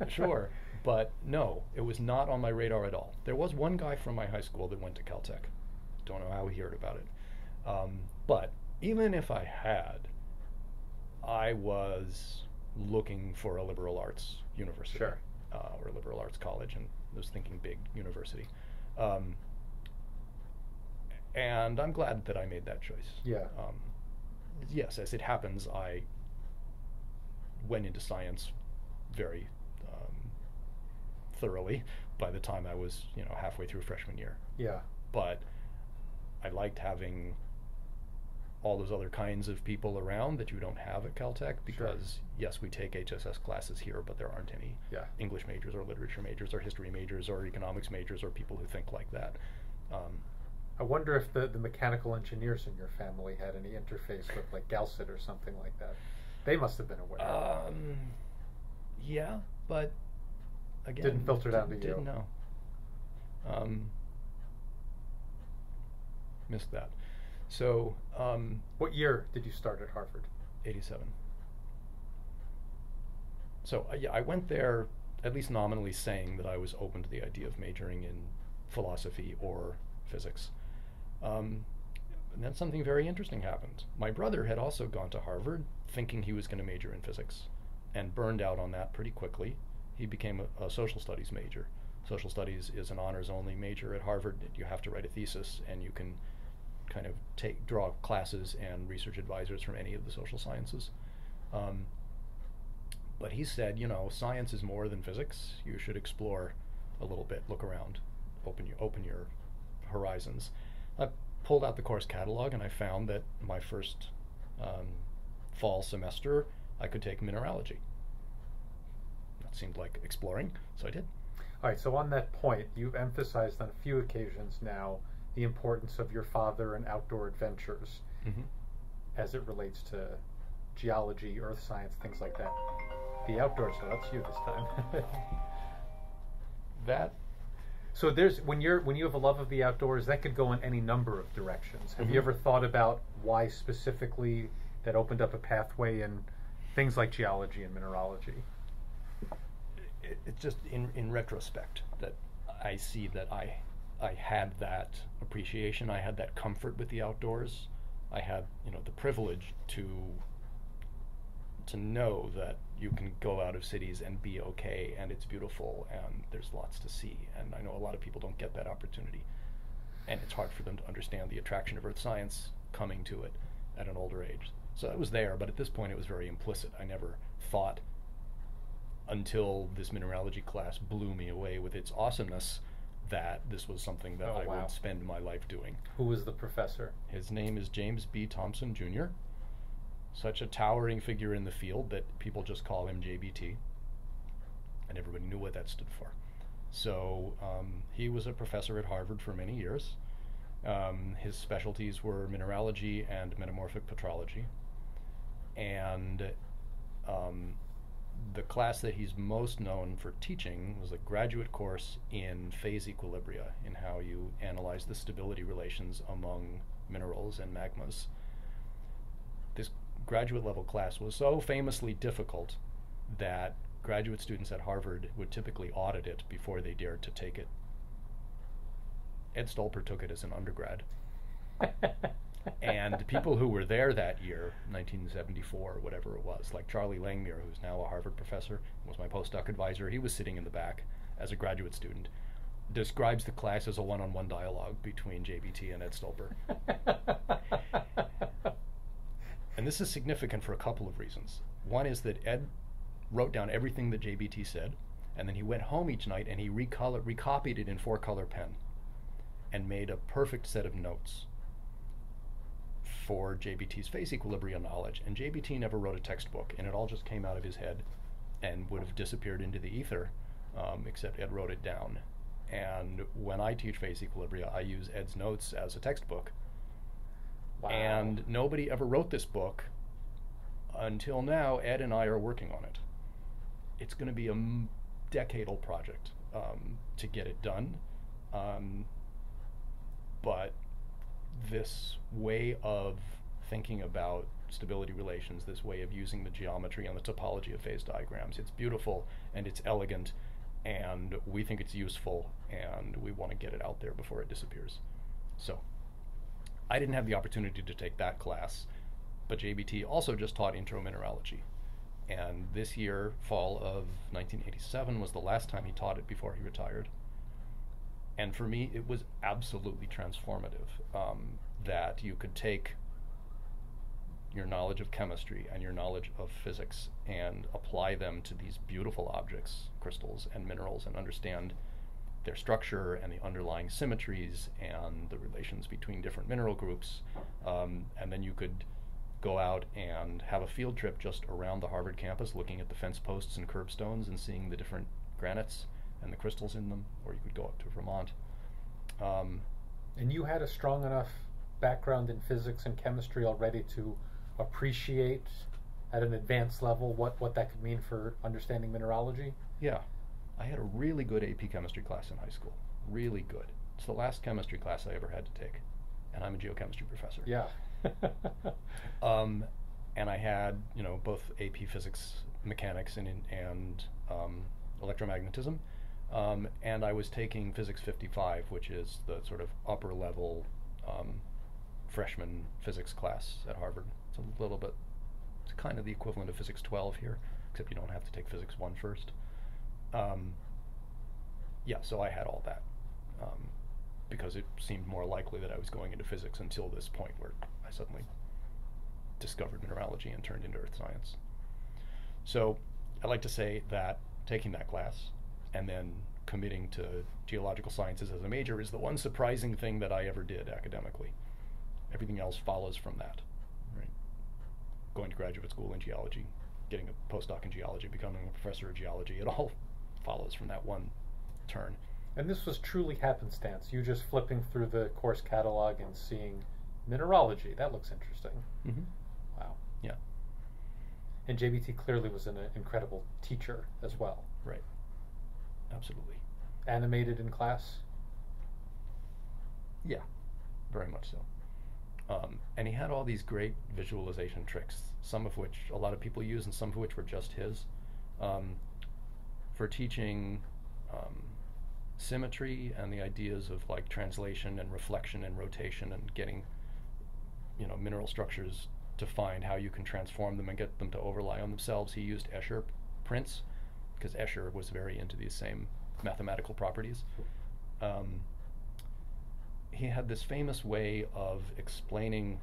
Sure. But no, it was not on my radar at all. There was one guy from my high school that went to Caltech. Don't know how he heard about it. But even if I had, I was looking for a liberal arts university.
Sure.
Or a liberal arts college, and was thinking big university. And I'm glad that I made that choice.
Yeah.
Yes, as it happens, I went into science very thoroughly by the time I was, halfway through freshman year.
Yeah.
But I liked having all those other kinds of people around that you don't have at Caltech because, yes, we take HSS classes here, but there aren't any English majors or literature majors or history majors or economics majors or people who think like that.
I wonder if the mechanical engineers in your family had any interface with Galset or something like that. They must have been aware.
Yeah, but again,
didn't filter down to you.
Didn't know. Missed that. So,
what year did you start at Harvard?
87. So, I went there at least nominally saying that I was open to the idea of majoring in philosophy or physics. And then something very interesting happened. My brother had also gone to Harvard thinking he was going to major in physics and burned out on that pretty quickly. He became a social studies major. Social studies is an honors-only major at Harvard. You have to write a thesis, and you can kind of draw classes and research advisors from any of the social sciences. But he said, science is more than physics. You should explore a little bit, look around, open your horizons. I pulled out the course catalog and I found that my first fall semester I could take mineralogy. That seemed like exploring, so I did.
All right, so on that point, you've emphasized on a few occasions now the importance of your father and outdoor adventures as it relates to geology, earth science, things like that. The outdoors, so that's you this time. So there's when you have a love of the outdoors, that could go in any number of directions. Have you ever thought about why specifically that opened up a pathway in things like geology and mineralogy?
It's just in retrospect that I see that I had that appreciation, I had that comfort with the outdoors. I had, the privilege to know that you can go out of cities and be okay, and it's beautiful, and there's lots to see. And I know a lot of people don't get that opportunity, and it's hard for them to understand the attraction of earth science coming to it at an older age. So it was there, but at this point it was very implicit. I never thought until this mineralogy class blew me away with its awesomeness that this was something that I would spend my life doing.
Who was the professor?
His name is James B. Thompson, Jr., such a towering figure in the field that people just call him JBT, and everybody knew what that stood for. So he was a professor at Harvard for many years. His specialties were mineralogy and metamorphic petrology, and the class that he's most known for teaching was a graduate course in phase equilibria, in how you analyze the stability relations among minerals and magmas. This graduate level class was so famously difficult that graduate students at Harvard would typically audit it before they dared to take it. Ed Stolper took it as an undergrad. And people who were there that year, 1974 or whatever it was, like Charlie Langmuir, who's now a Harvard professor, was my postdoc advisor, he was sitting in the back as a graduate student, describes the class as a one-on-one dialogue between JBT and Ed Stolper. And this is significant for a couple of reasons. One is that Ed wrote down everything that JBT said, and then he went home each night and he recopied it in 4-color pen and made a perfect set of notes for JBT's phase equilibrium knowledge. And JBT never wrote a textbook, and it all just came out of his head and would have disappeared into the ether, except Ed wrote it down. And when I teach phase equilibria, I use Ed's notes as a textbook. Wow. And nobody ever wrote this book until now. Ed and I are working on it. It's going to be a decadal project to get it done. But this way of thinking about stability relations, this way of using the geometry and the topology of phase diagrams, it's beautiful and it's elegant, and we think it's useful, and we want to get it out there before it disappears. So I didn't have the opportunity to take that class, but JBT also just taught intro mineralogy. And this year, fall of 1987, was the last time he taught it before he retired. And for me, it was absolutely transformative, that you could take your knowledge of chemistry and your knowledge of physics and apply them to these beautiful objects, crystals and minerals, and understand their structure and the underlying symmetries and the relations between different mineral groups. And then you could go out and have a field trip just around the Harvard campus, looking at the fence posts and curbstones and seeing the different granites and the crystals in them, or you could go up to Vermont.
And you had a strong enough background in physics and chemistry already to appreciate at an advanced level what that could mean for understanding mineralogy?
Yeah. I had a really good AP chemistry class in high school. Really good. It's the last chemistry class I ever had to take. And I'm a geochemistry professor.
Yeah.
And I had, both AP physics, mechanics, and electromagnetism. And I was taking Physics 55, which is the sort of upper level freshman physics class at Harvard. It's kind of the equivalent of Physics 12 here, except you don't have to take Physics 1 first. So I had all that, because it seemed more likely that I was going into physics until this point where I suddenly discovered mineralogy and turned into earth science. So I like to say that taking that class and then committing to geological sciences as a major is the one surprising thing that I ever did academically. Everything else follows from that. Right? Going to graduate school in geology, getting a postdoc in geology, becoming a professor of geology, it all follows from that one turn.
And this was truly happenstance. You just flipping through the course catalog and seeing mineralogy. That looks interesting.
Mm-hmm.
Wow.
Yeah.
And JBT clearly was an incredible teacher as well.
Right. Absolutely.
Animated in class?
Yeah, very much so. And he had all these great visualization tricks, some of which a lot of people use and some of which were just his, for teaching symmetry and the ideas of like translation and reflection and rotation and getting, mineral structures to find how you can transform them and get them to overlie on themselves. He used Escher prints because Escher was very into these same mathematical properties. He had this famous way of explaining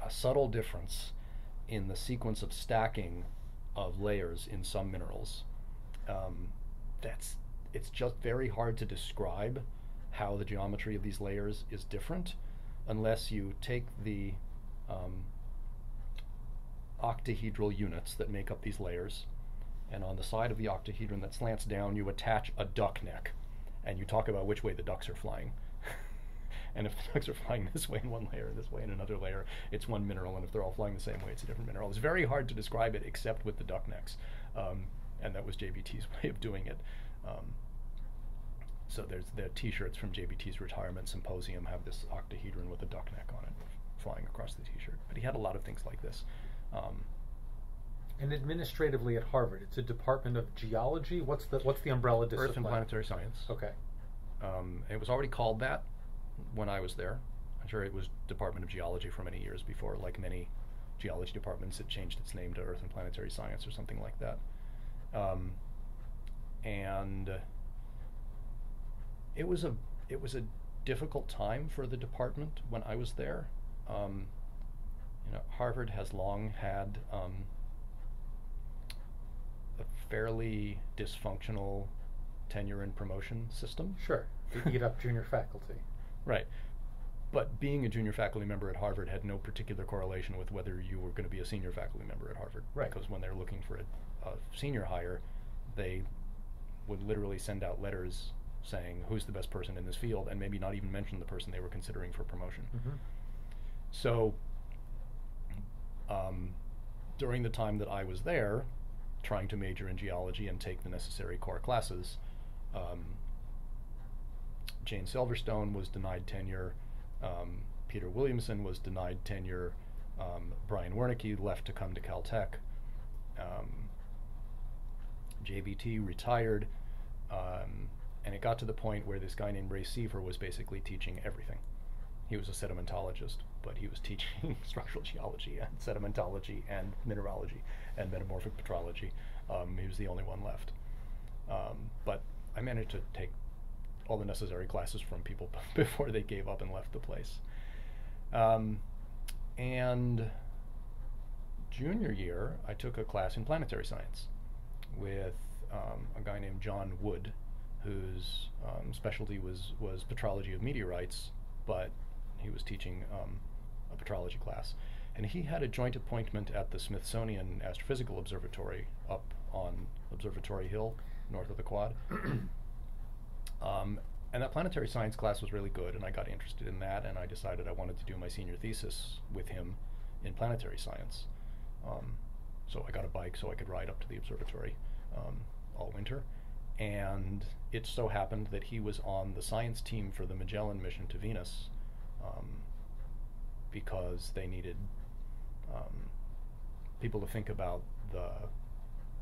a subtle difference in the sequence of stacking of layers in some minerals. It's just very hard to describe how the geometry of these layers is different unless you take the octahedral units that make up these layers, and on the side of the octahedron that slants down you attach a duck neck, and you talk about which way the ducks are flying. And if the ducks are flying this way in one layer, this way in another layer, it's one mineral, and if they're all flying the same way, it's a different mineral. It's very hard to describe it except with the duck necks, and that was JBT's way of doing it. So there's the T-shirts from JBT's retirement symposium have this octahedron with a duck neck on it flying across the T-shirt. But he had a lot of things like this.
And administratively at Harvard, it's a department of geology. What's the umbrella discipline?
Earth and planetary science.
Okay.
It was already called that when I was there. I'm sure it was Department of Geology for many years before, like many geology departments, it changed its name to Earth and Planetary Science or something like that. And it was a difficult time for the department when I was there. Harvard has long had a fairly dysfunctional tenure and promotion system.
Sure, to eat up junior faculty.
Right. But being a junior faculty member at Harvard had no particular correlation with whether you were going to be a senior faculty member at Harvard.
Right.
Because when they're looking for a senior hire, they would literally send out letters saying who's the best person in this field, and maybe not even mention the person they were considering for promotion. Mm-hmm. So during the time that I was there, trying to major in geology and take the necessary core classes, Jane Silverstone was denied tenure, Peter Williamson was denied tenure, Brian Wernicke left to come to Caltech, JBT retired, and it got to the point where this guy named Ray Seaver was basically teaching everything. He was a sedimentologist, but he was teaching structural geology and sedimentology and mineralogy and metamorphic petrology. He was the only one left. But I managed to take all the necessary classes from people before they gave up and left the place. And junior year, I took a class in planetary science with a guy named John Wood, whose specialty was petrology of meteorites, but he was teaching a petrology class. And he had a joint appointment at the Smithsonian Astrophysical Observatory up on Observatory Hill, north of the Quad. And that planetary science class was really good, and I got interested in that, and I decided I wanted to do my senior thesis with him in planetary science. So I got a bike so I could ride up to the observatory all winter. And it so happened that he was on the science team for the Magellan mission to Venus, because they needed people to think about the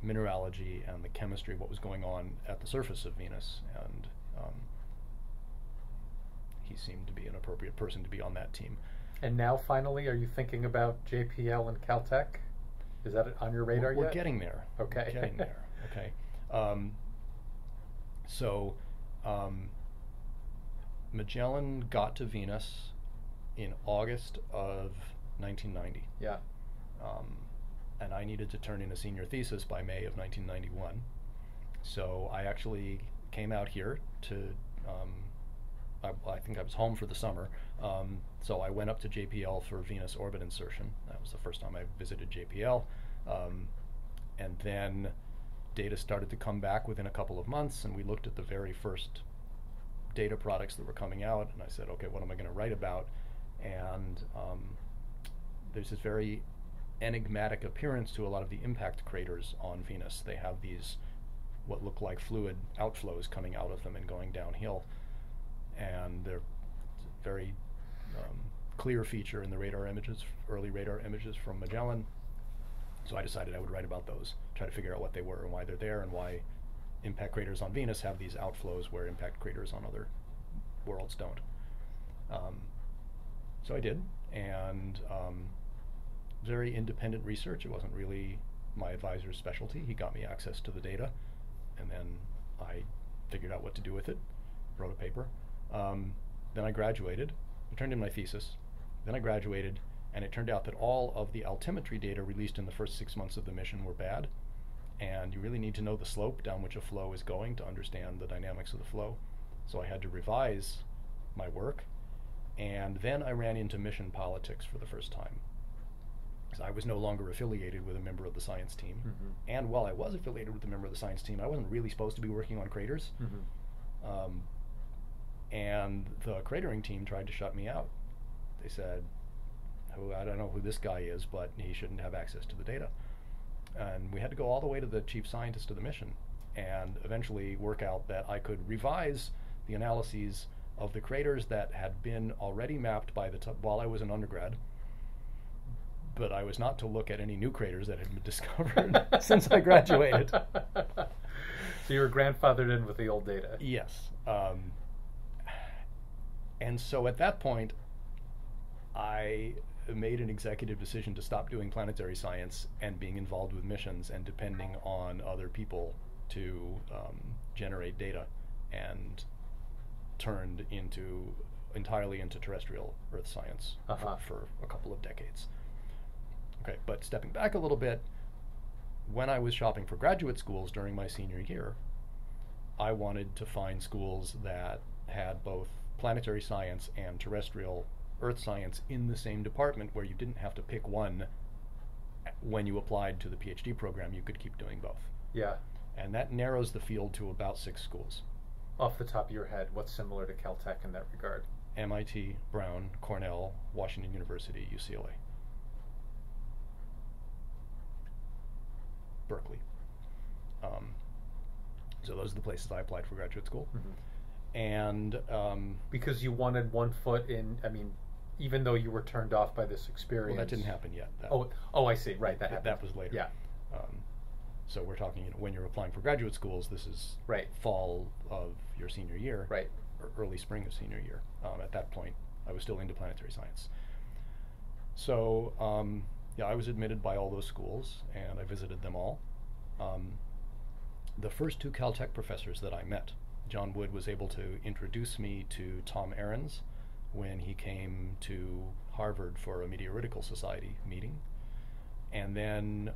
mineralogy and the chemistry, what was going on at the surface of Venus, and he seemed to be an appropriate person to be on that team.
And now, finally, are you thinking about JPL and Caltech? Is that on your radar yet?
We're getting there.
Okay.
We're getting there. Okay. So Magellan got to Venus in August of 1990.
Yeah.
And I needed to turn in a senior thesis by May of 1991. So I actually came out here to, I think I was home for the summer, so I went up to JPL for Venus orbit insertion. That was the first time I visited JPL. And then data started to come back within a couple of months, and we looked at the very first data products that were coming out, and I said, okay, what am I going to write about? And there's this very enigmatic appearance to a lot of the impact craters on Venus. They have these what look like fluid outflows coming out of them and going downhill, and they're very clear feature in the radar images, early radar images from Magellan. So I decided I would write about those, try to figure out what they were and why they're there, and why impact craters on Venus have these outflows where impact craters on other worlds don't. So I did, and very independent research. It wasn't really my advisor's specialty. He got me access to the data, and then I figured out what to do with it, wrote a paper. Then I graduated, I turned in my thesis, then I graduated, and it turned out that all of the altimetry data released in the first 6 months of the mission were bad, and you really need to know the slope down which a flow is going to understand the dynamics of the flow. So I had to revise my work, and then I ran into mission politics for the first time. Because I was no longer affiliated with a member of the science team, and while I was affiliated with a member of the science team, I wasn't really supposed to be working on craters. And the cratering team tried to shut me out. They said, I don't know who this guy is, but he shouldn't have access to the data. And we had to go all the way to the chief scientist of the mission and eventually work out that I could revise the analyses of the craters that had been already mapped by while I was an undergrad, but I was not to look at any new craters that had been discovered since I graduated.
So you were grandfathered in with the old data.
Yes. And so at that point, I made an executive decision to stop doing planetary science and being involved with missions and depending on other people to generate data, and turned entirely into terrestrial Earth science for a couple of decades. Okay, but stepping back a little bit, when I was shopping for graduate schools during my senior year, I wanted to find schools that had both planetary science and terrestrial Earth science in the same department, where you didn't have to pick one when you applied to the PhD program. You could keep doing both.
Yeah.
And that narrows the field to about 6 schools.
Off the top of your head, what's similar to Caltech in that regard?
MIT, Brown, Cornell, Washington University, UCLA. Berkeley. So those are the places I applied for graduate school. And
because you wanted one foot in, I mean, even though you were turned off by this experience.
Well, that didn't happen yet.
I see. Right, that happened.
That was later.
Yeah.
So we're talking, when you're applying for graduate schools, this is fall of your senior year,
right,
or early spring of senior year. At that point, I was still into planetary science. So yeah, I was admitted by all those schools, and I visited them all. The first 2 Caltech professors that I met, John Wood was able to introduce me to Tom Ahrens when he came to Harvard for a Meteoritical Society meeting. And then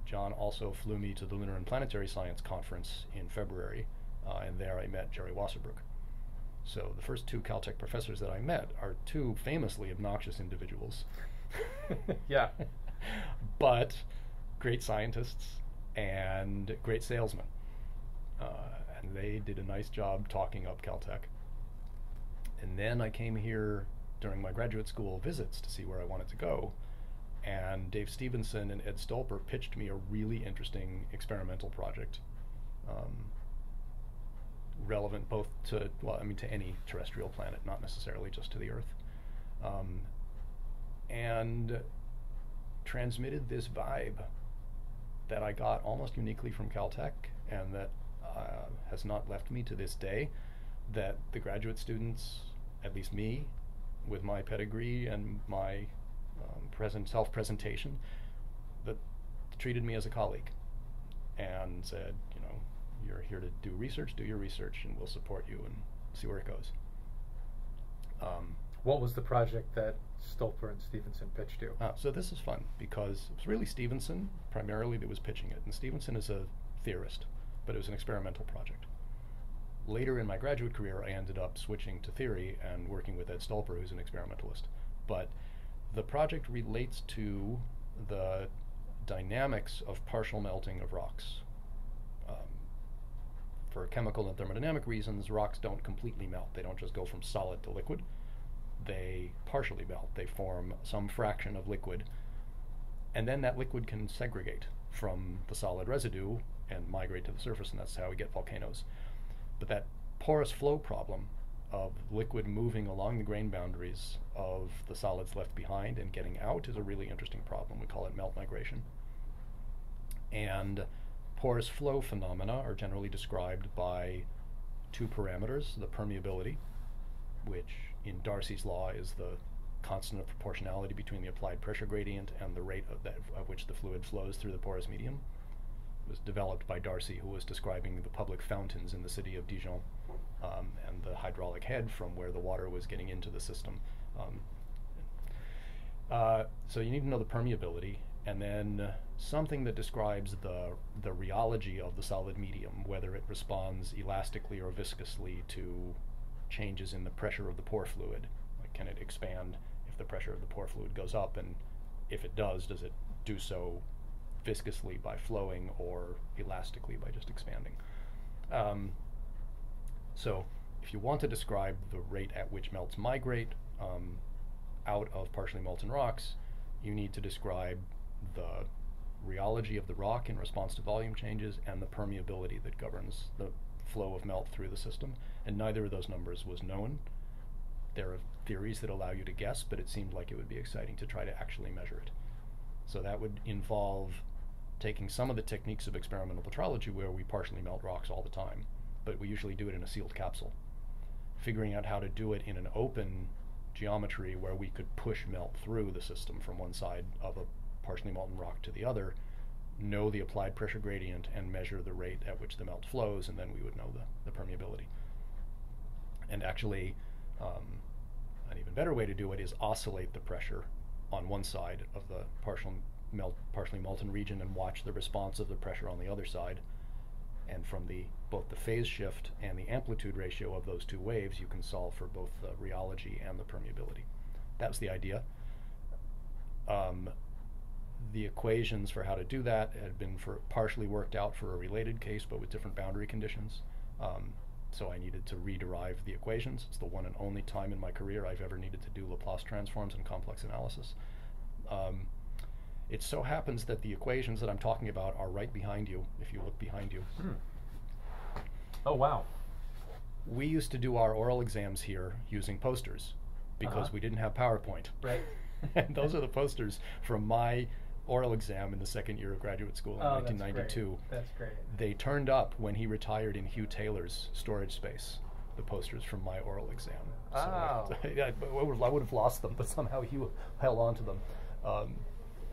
John also flew me to the Lunar and Planetary Science Conference in February, and there I met Jerry Wasserbrook. So the first 2 Caltech professors that I met are 2 famously obnoxious individuals.
Yeah.
But great scientists and great salesmen. And they did a nice job talking up Caltech. And then I came here during my graduate school visits to see where I wanted to go. And Dave Stevenson and Ed Stolper pitched me a really interesting experimental project, relevant both to any terrestrial planet, not necessarily just to the Earth, and transmitted this vibe that I got almost uniquely from Caltech, and that has not left me to this day, that the graduate students, at least me, with my pedigree and my self-presentation, that treated me as a colleague and said, you're here to do research, do your research, and we'll support you and see where it goes.
What was the project that Stolper and Stevenson pitched you?
So this is fun because it was really Stevenson primarily that was pitching it, and Stevenson is a theorist. but it was an experimental project. Later in my graduate career, I ended up switching to theory and working with Ed Stolper, who's an experimentalist. But the project relates to the dynamics of partial melting of rocks. For chemical and thermodynamic reasons, rocks don't completely melt. They don't just go from solid to liquid. They partially melt. They form some fraction of liquid, and then that liquid can segregate from the solid residue and migrate to the surface, and that's how we get volcanoes. But that porous flow problem of liquid moving along the grain boundaries of the solids left behind and getting out is a really interesting problem. We call it melt migration. And porous flow phenomena are generally described by two parameters: the permeability, which in Darcy's law is the constant of proportionality between the applied pressure gradient and the rate at which the fluid flows through the porous medium. It was developed by Darcy, who was describing the public fountains in the city of Dijon, and the hydraulic head from where the water was getting into the system. So you need to know the permeability, and then something that describes the rheology of the solid medium, whether it responds elastically or viscously to changes in the pressure of the pore fluid. Like, can it expand if the pressure of the pore fluid goes up, and if it does it do so viscously by flowing or elastically by just expanding? So if you want to describe the rate at which melts migrate out of partially molten rocks, you need to describe the rheology of the rock in response to volume changes and the permeability that governs the flow of melt through the system. And neither of those numbers was known. There are theories that allow you to guess, but it seemed like it would be exciting to try to actually measure it. So that would involve taking some of the techniques of experimental petrology, where we partially melt rocks all the time, but we usually do it in a sealed capsule. Figuring out how to do it in an open geometry where we could push melt through the system from one side of a partially molten rock to the other, know the applied pressure gradient, and measure the rate at which the melt flows, and then we would know the permeability. And actually, an even better way to do it is oscillate the pressure on one side of the partially molten region and watch the response of the pressure on the other side. And from both the phase shift and the amplitude ratio of those two waves, you can solve for both the rheology and the permeability. That was the idea. The equations for how to do that had been partially worked out for a related case, but with different boundary conditions. So I needed to rederive the equations. It's the one and only time in my career I've ever needed to do Laplace transforms and complex analysis. It so happens that the equations that I'm talking about are right behind you, if you look behind you.
Oh, wow.
We used to do our oral exams here using posters because we didn't have PowerPoint.
Right.
And those are the posters from my oral exam in the second year of graduate school in 1992.
That's great.
They turned up when he retired in Hugh Taylor's storage space, the posters from my oral exam.
Oh.
So I would have lost them, but somehow Hugh held on to them.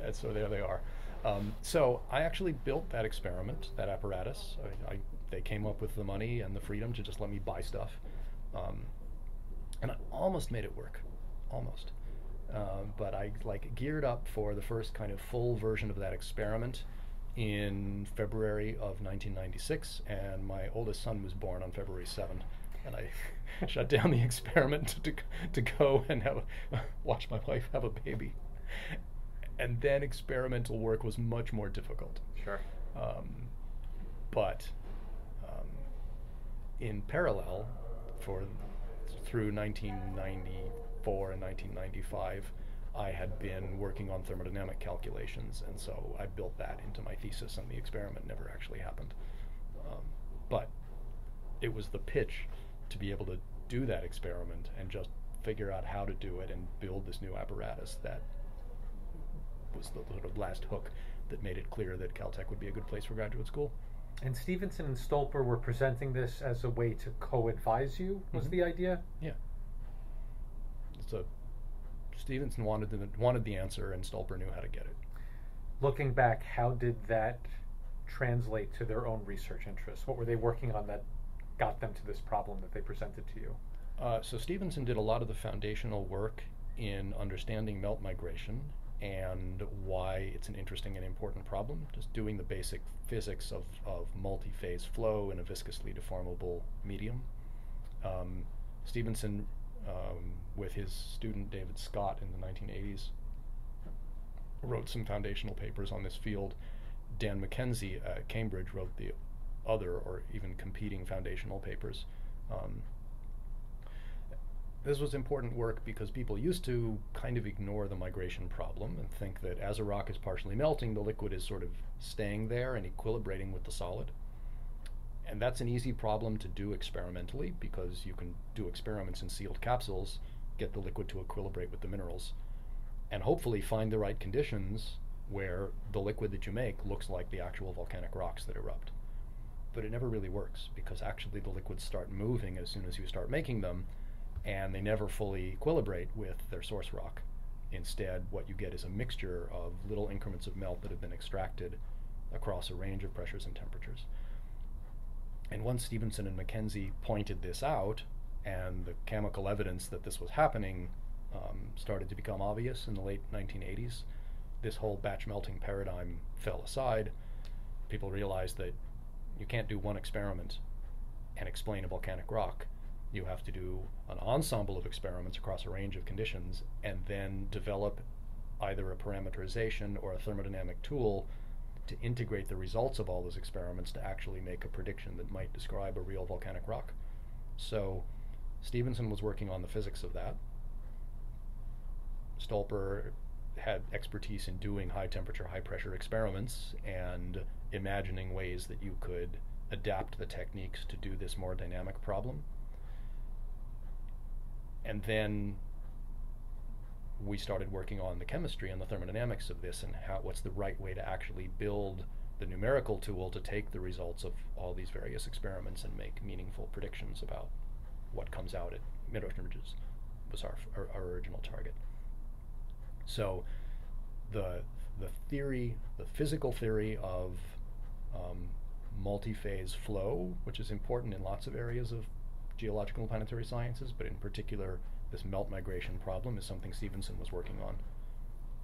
And so there they are. So I actually built that experiment, that apparatus. They came up with the money and the freedom to just let me buy stuff. And I almost made it work. Almost. But I geared up for the first kind of full version of that experiment in February of 1996, and my oldest son was born on February 7th, and I shut down the experiment to go and watch my wife have a baby. And then experimental work was much more difficult.
Sure.
But in parallel, through 1994 and 1995, I had been working on thermodynamic calculations, and so I built that into my thesis, and the experiment never actually happened. But it was the pitch to be able to do that experiment and just figure out how to do it and build this new apparatus that was the sort of last hook that made it clear that Caltech would be a good place for graduate school.
And Stevenson and Stolper were presenting this as a way to co-advise you, was the idea?
Yeah. So Stevenson wanted the answer, and Stolper knew how to get it.
Looking back, how did that translate to their own research interests? What were they working on that got them to this problem that they presented to you?
So Stevenson did a lot of the foundational work in understanding melt migration and why it's an interesting and important problem. Just doing the basic physics of multi-phase flow in a viscously deformable medium. Stevenson, with his student David Scott in the 1980s, wrote some foundational papers on this field. Dan Mackenzie at Cambridge wrote the other or even competing foundational papers. This was important work because people used to kind of ignore the migration problem and think that as a rock is partially melting, the liquid is sort of staying there and equilibrating with the solid. And that's an easy problem to do experimentally because you can do experiments in sealed capsules, get the liquid to equilibrate with the minerals, and hopefully find the right conditions where the liquid that you make looks like the actual volcanic rocks that erupt. But it never really works because actually the liquids start moving as soon as you start making them, and they never fully equilibrate with their source rock. Instead, what you get is a mixture of little increments of melt that have been extracted across a range of pressures and temperatures. And once Stevenson and Mackenzie pointed this out, and the chemical evidence that this was happening started to become obvious in the late 1980s, this whole batch melting paradigm fell aside. People realized that you can't do one experiment and explain a volcanic rock. You have to do an ensemble of experiments across a range of conditions and then develop either a parameterization or a thermodynamic tool to integrate the results of all those experiments to actually make a prediction that might describe a real volcanic rock. So Stevenson was working on the physics of that. Stolper had expertise in doing high temperature, high pressure experiments and imagining ways that you could adapt the techniques to do this more dynamic problem. And then we started working on the chemistry and the thermodynamics of this and what's the right way to actually build the numerical tool to take the results of all these various experiments and make meaningful predictions about what comes out at mid-ocean ridges was our original target. So the theory, the physical theory of multi-phase flow, which is important in lots of areas of geological and planetary sciences, but in particular this melt migration problem is something Stevenson was working on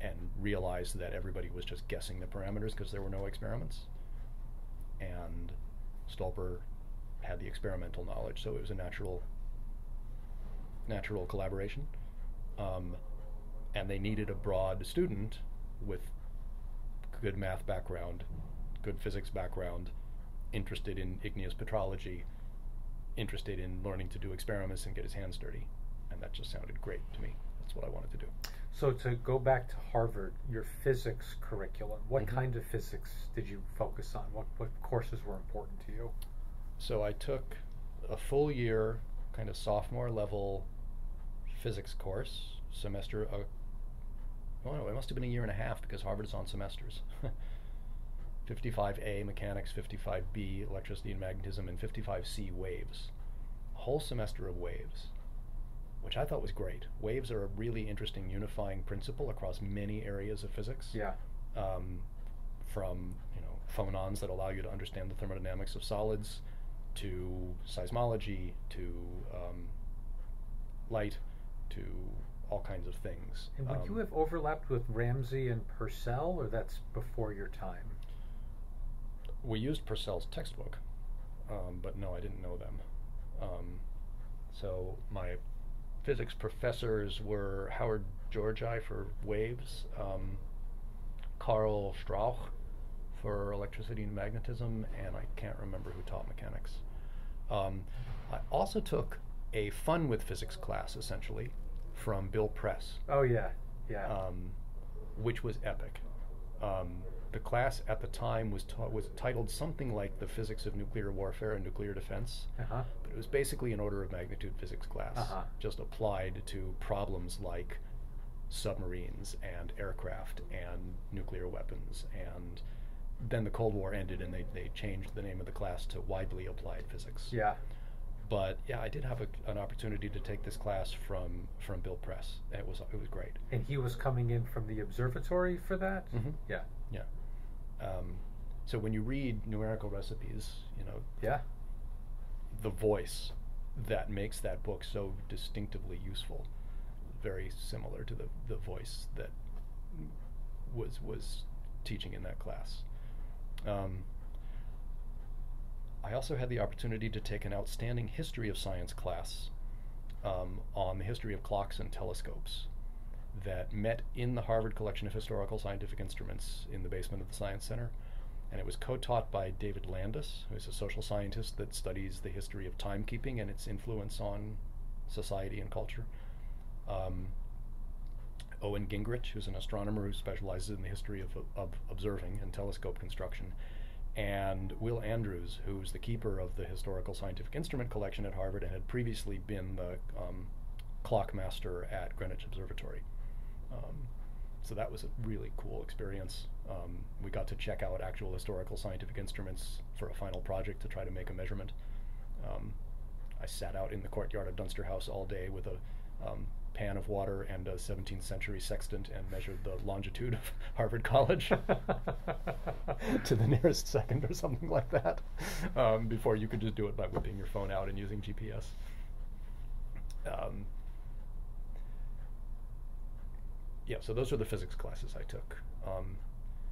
and realized that everybody was just guessing the parameters because there were no experiments. And Stolper had the experimental knowledge, so it was a natural collaboration. And they needed a broad student with good math background, good physics background, interested in igneous petrology, interested in learning to do experiments and get his hands dirty. And that just sounded great to me. That's what I wanted to do.
So to go back to Harvard, your physics curriculum, what kind of physics did you focus on? What courses were important to you?
So I took a full year, kind of sophomore level physics course, semester, no, it must have been a year and a half because Harvard is on semesters. 55A mechanics, 55B electricity and magnetism, and 55C waves. A whole semester of waves, which I thought was great. Waves are a really interesting unifying principle across many areas of physics.
Yeah.
From phonons that allow you to understand the thermodynamics of solids, to seismology, to light, to all kinds of things.
And would you have overlapped with Ramsey and Purcell, or that's before your time?
We used Purcell's textbook, but no, I didn't know them. So my physics professors were Howard Georgi for waves, Karl Strauch for electricity and magnetism, and I can't remember who taught mechanics. I also took a fun with physics class, essentially, from Bill Press.
Oh, yeah, yeah.
Which was epic. The class at the time was titled something like The Physics of Nuclear Warfare and Nuclear Defense, but it was basically an order of magnitude physics class, just applied to problems like submarines and aircraft and nuclear weapons. And then the Cold War ended and they changed the name of the class to Widely Applied Physics.
Yeah.
But yeah, I did have an opportunity to take this class from Bill Press. It was great. And
he was coming in from the observatory for that?
Mm-hmm.
Yeah.
Yeah. So when you read numerical recipes,
yeah,
the voice that makes that book so distinctively useful, very similar to the voice that was teaching in that class. I also had the opportunity to take an outstanding history of science class on the history of clocks and telescopes that met in the Harvard Collection of Historical Scientific Instruments in the basement of the Science Center. And it was co-taught by David Landis, who's a social scientist that studies the history of timekeeping and its influence on society and culture. Owen Gingrich, who's an astronomer who specializes in the history of observing and telescope construction, and Will Andrews, who's the keeper of the Historical Scientific Instrument Collection at Harvard and had previously been the clock master at Greenwich Observatory. So that was a really cool experience. We got to check out actual historical scientific instruments for a final project to try to make a measurement. I sat out in the courtyard of Dunster House all day with a pan of water and a 17th century sextant and measured the longitude of Harvard College to the nearest second or something like that, before you could just do it by whipping your phone out and using GPS. Yeah, so those are the physics classes I took.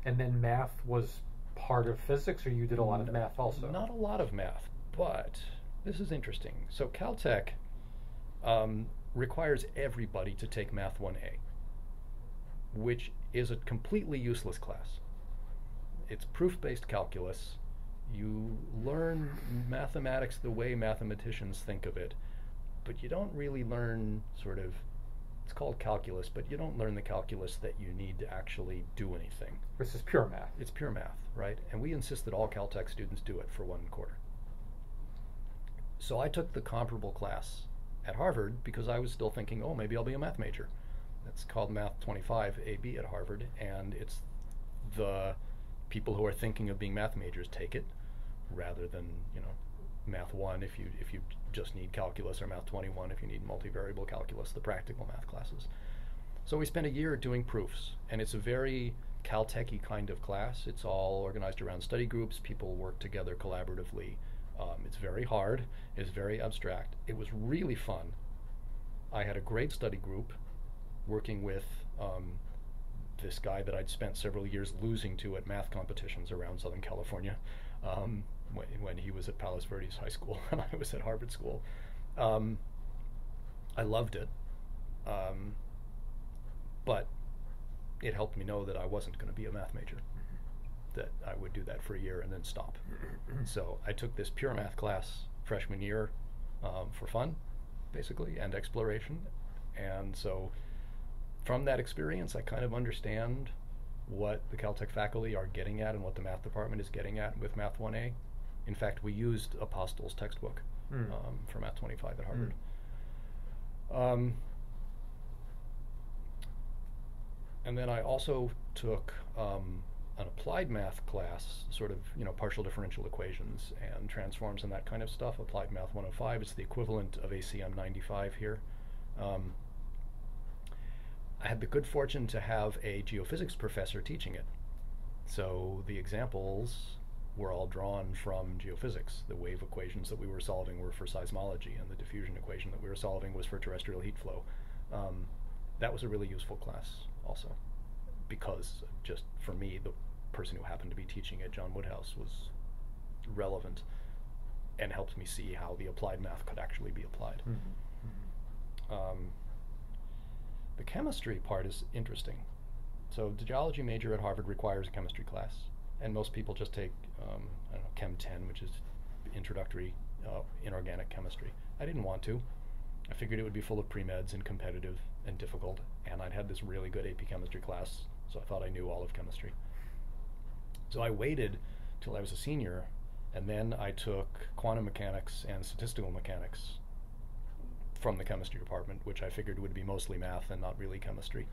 And then math was part of physics, or you did a lot of math also?
Not a lot of math, but this is interesting. So Caltech requires everybody to take Math 1A, which is a completely useless class. It's proof-based calculus. You learn mathematics the way mathematicians think of it, but you don't really learn it's called calculus, but you don't learn the calculus that you need to actually do anything.
This is pure math.
It's pure math, right? And we insist that all Caltech students do it for 1 quarter. So I took the comparable class at Harvard because I was still thinking, oh, maybe I'll be a math major. That's called Math 25 AB at Harvard, and it's the people who are thinking of being math majors take it, rather than, Math 1 if you just need calculus, or Math 21 if you need multivariable calculus, the practical math classes. So we spent a year doing proofs, and it's a very Caltech-y kind of class. It's all organized around study groups. People work together collaboratively. It's very hard. It's very abstract. It was really fun. I had a great study group working with this guy that I'd spent several years losing to at math competitions around Southern California, when he was at Palos Verdes High School and I was at Harvard School. I loved it, but it helped me know that I wasn't going to be a math major, that I would do that for a year and then stop. So I took this pure math class freshman year for fun, basically, and exploration. And so from that experience, I kind of understand what the Caltech faculty are getting at and what the math department is getting at with Math 1A. In fact, we used Apostle's textbook for Math 25 at Harvard. And then I also took an applied math class, partial differential equations and transforms and that kind of stuff. Applied Math 105, it's the equivalent of ACM 95 here. I had the good fortune to have a geophysics professor teaching it. So the examples were all drawn from geophysics. The wave equations that we were solving were for seismology, and the diffusion equation that we were solving was for terrestrial heat flow. That was a really useful class also, because just for me, the person who happened to be teaching at John Woodhouse was relevant and helped me see how the applied math could actually be applied. The chemistry part is interesting. So the geology major at Harvard requires a chemistry class, and most people just take, Chem 10, which is introductory inorganic chemistry. I didn't want to. I figured it would be full of pre-meds and competitive and difficult, and I'd had this really good AP chemistry class, so I thought I knew all of chemistry. So I waited till I was a senior, and then I took quantum mechanics and statistical mechanics from the chemistry department, which I figured would be mostly math and not really chemistry.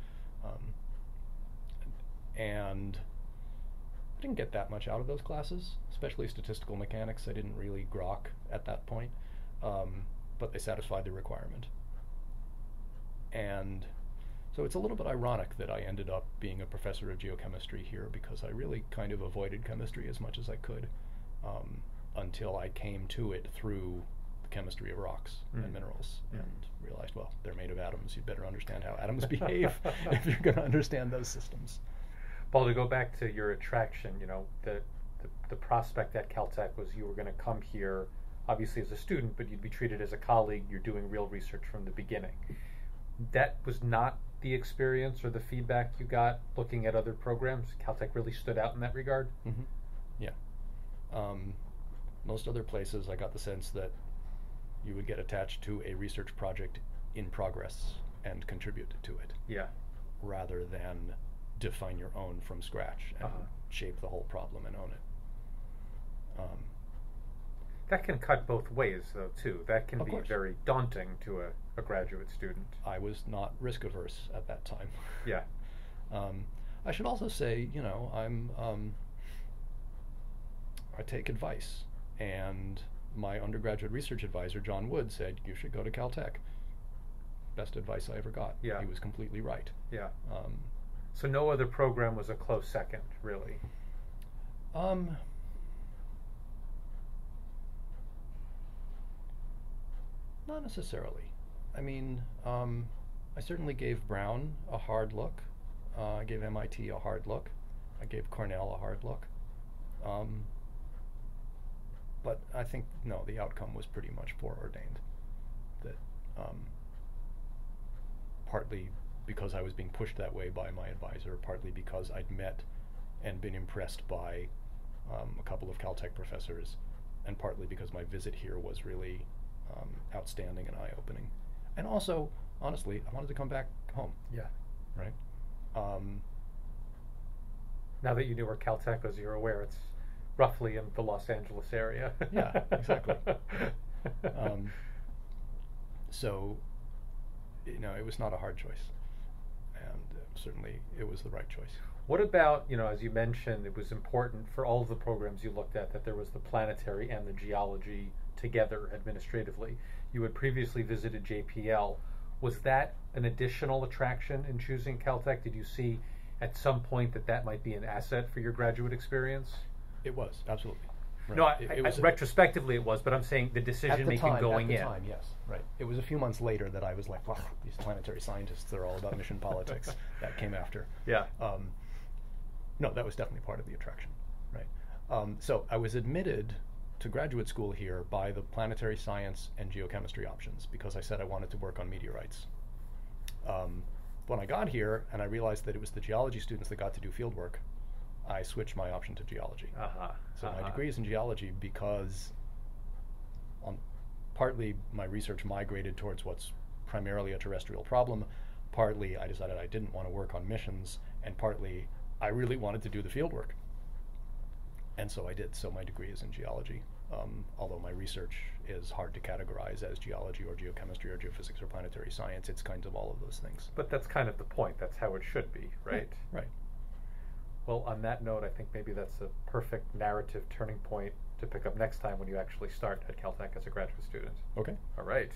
And I didn't get that much out of those classes, especially statistical mechanics. I didn't really grok at that point, but they satisfied the requirement. And so it's a little bit ironic that I ended up being a professor of geochemistry here, because I really kind of avoided chemistry as much as I could until I came to it through the chemistry of rocks and minerals and realized, well, they're made of atoms. You'd better understand how atoms behave if you're going to understand those systems.
Well, to go back to your attraction, the prospect at Caltech was you were going to come here, obviously as a student, but you'd be treated as a colleague. You're doing real research from the beginning. That was not the experience or the feedback you got looking at other programs. Caltech really stood out in that regard.
Mm-hmm. Yeah. Most other places, I got the sense that you would get attached to a research project in progress and contribute to it.
Yeah.
Rather than define your own from scratch and shape the whole problem and own it.
That can cut both ways, though, too. That can be
course.
very daunting to a graduate student.
I was not risk averse at that time.
Yeah.
I should also say, I take advice, and my undergraduate research advisor, John Wood, said, you should go to Caltech. Best advice I ever got.
Yeah.
He was completely right.
Yeah. So no other program was a close second, really?
Not necessarily. I mean, I certainly gave Brown a hard look. I gave MIT a hard look. I gave Cornell a hard look. But I think, no, the outcome was pretty much foreordained. That partly because I was being pushed that way by my advisor, partly because I'd met and been impressed by a couple of Caltech professors, and partly because my visit here was really outstanding and eye-opening. And also, honestly, I wanted to come back home.
Yeah.
Right?
Now that you knew where Caltech was, you're aware it's roughly in the Los Angeles area.
Yeah, exactly. So, it was not a hard choice. And certainly it was the right choice.
What about, as you mentioned, it was important for all of the programs you looked at that there was the Planetary and the Geology together administratively. You had previously visited JPL. Was that an additional attraction in choosing Caltech? Did you see at some point that might be an asset for your graduate experience?
It was, absolutely. Right.
No, retrospectively it was, but I'm saying the decision-making going in.
At the time, yes, right. It was a few months later that I was like, wow, these planetary scientists, they're all about mission politics. That came after.
Yeah.
No, that was definitely part of the attraction, right? So I was admitted to graduate school here by the planetary science and geochemistry options because I said I wanted to work on meteorites. When I got here and I realized that it was the geology students that got to do field work, I switched my option to geology. So my degree is in geology because partly my research migrated towards what's primarily a terrestrial problem, partly I decided I didn't want to work on missions, and partly I really wanted to do the field work. And so I did. So my degree is in geology, although my research is hard to categorize as geology or geochemistry or geophysics or planetary science. It's kind of all of those things.
But that's kind of the point. That's how it should be, right?
Yeah, right.
Well, on that note, I think maybe that's a perfect narrative turning point to pick up next time when you actually start at Caltech as a graduate student.
Okay.
All right.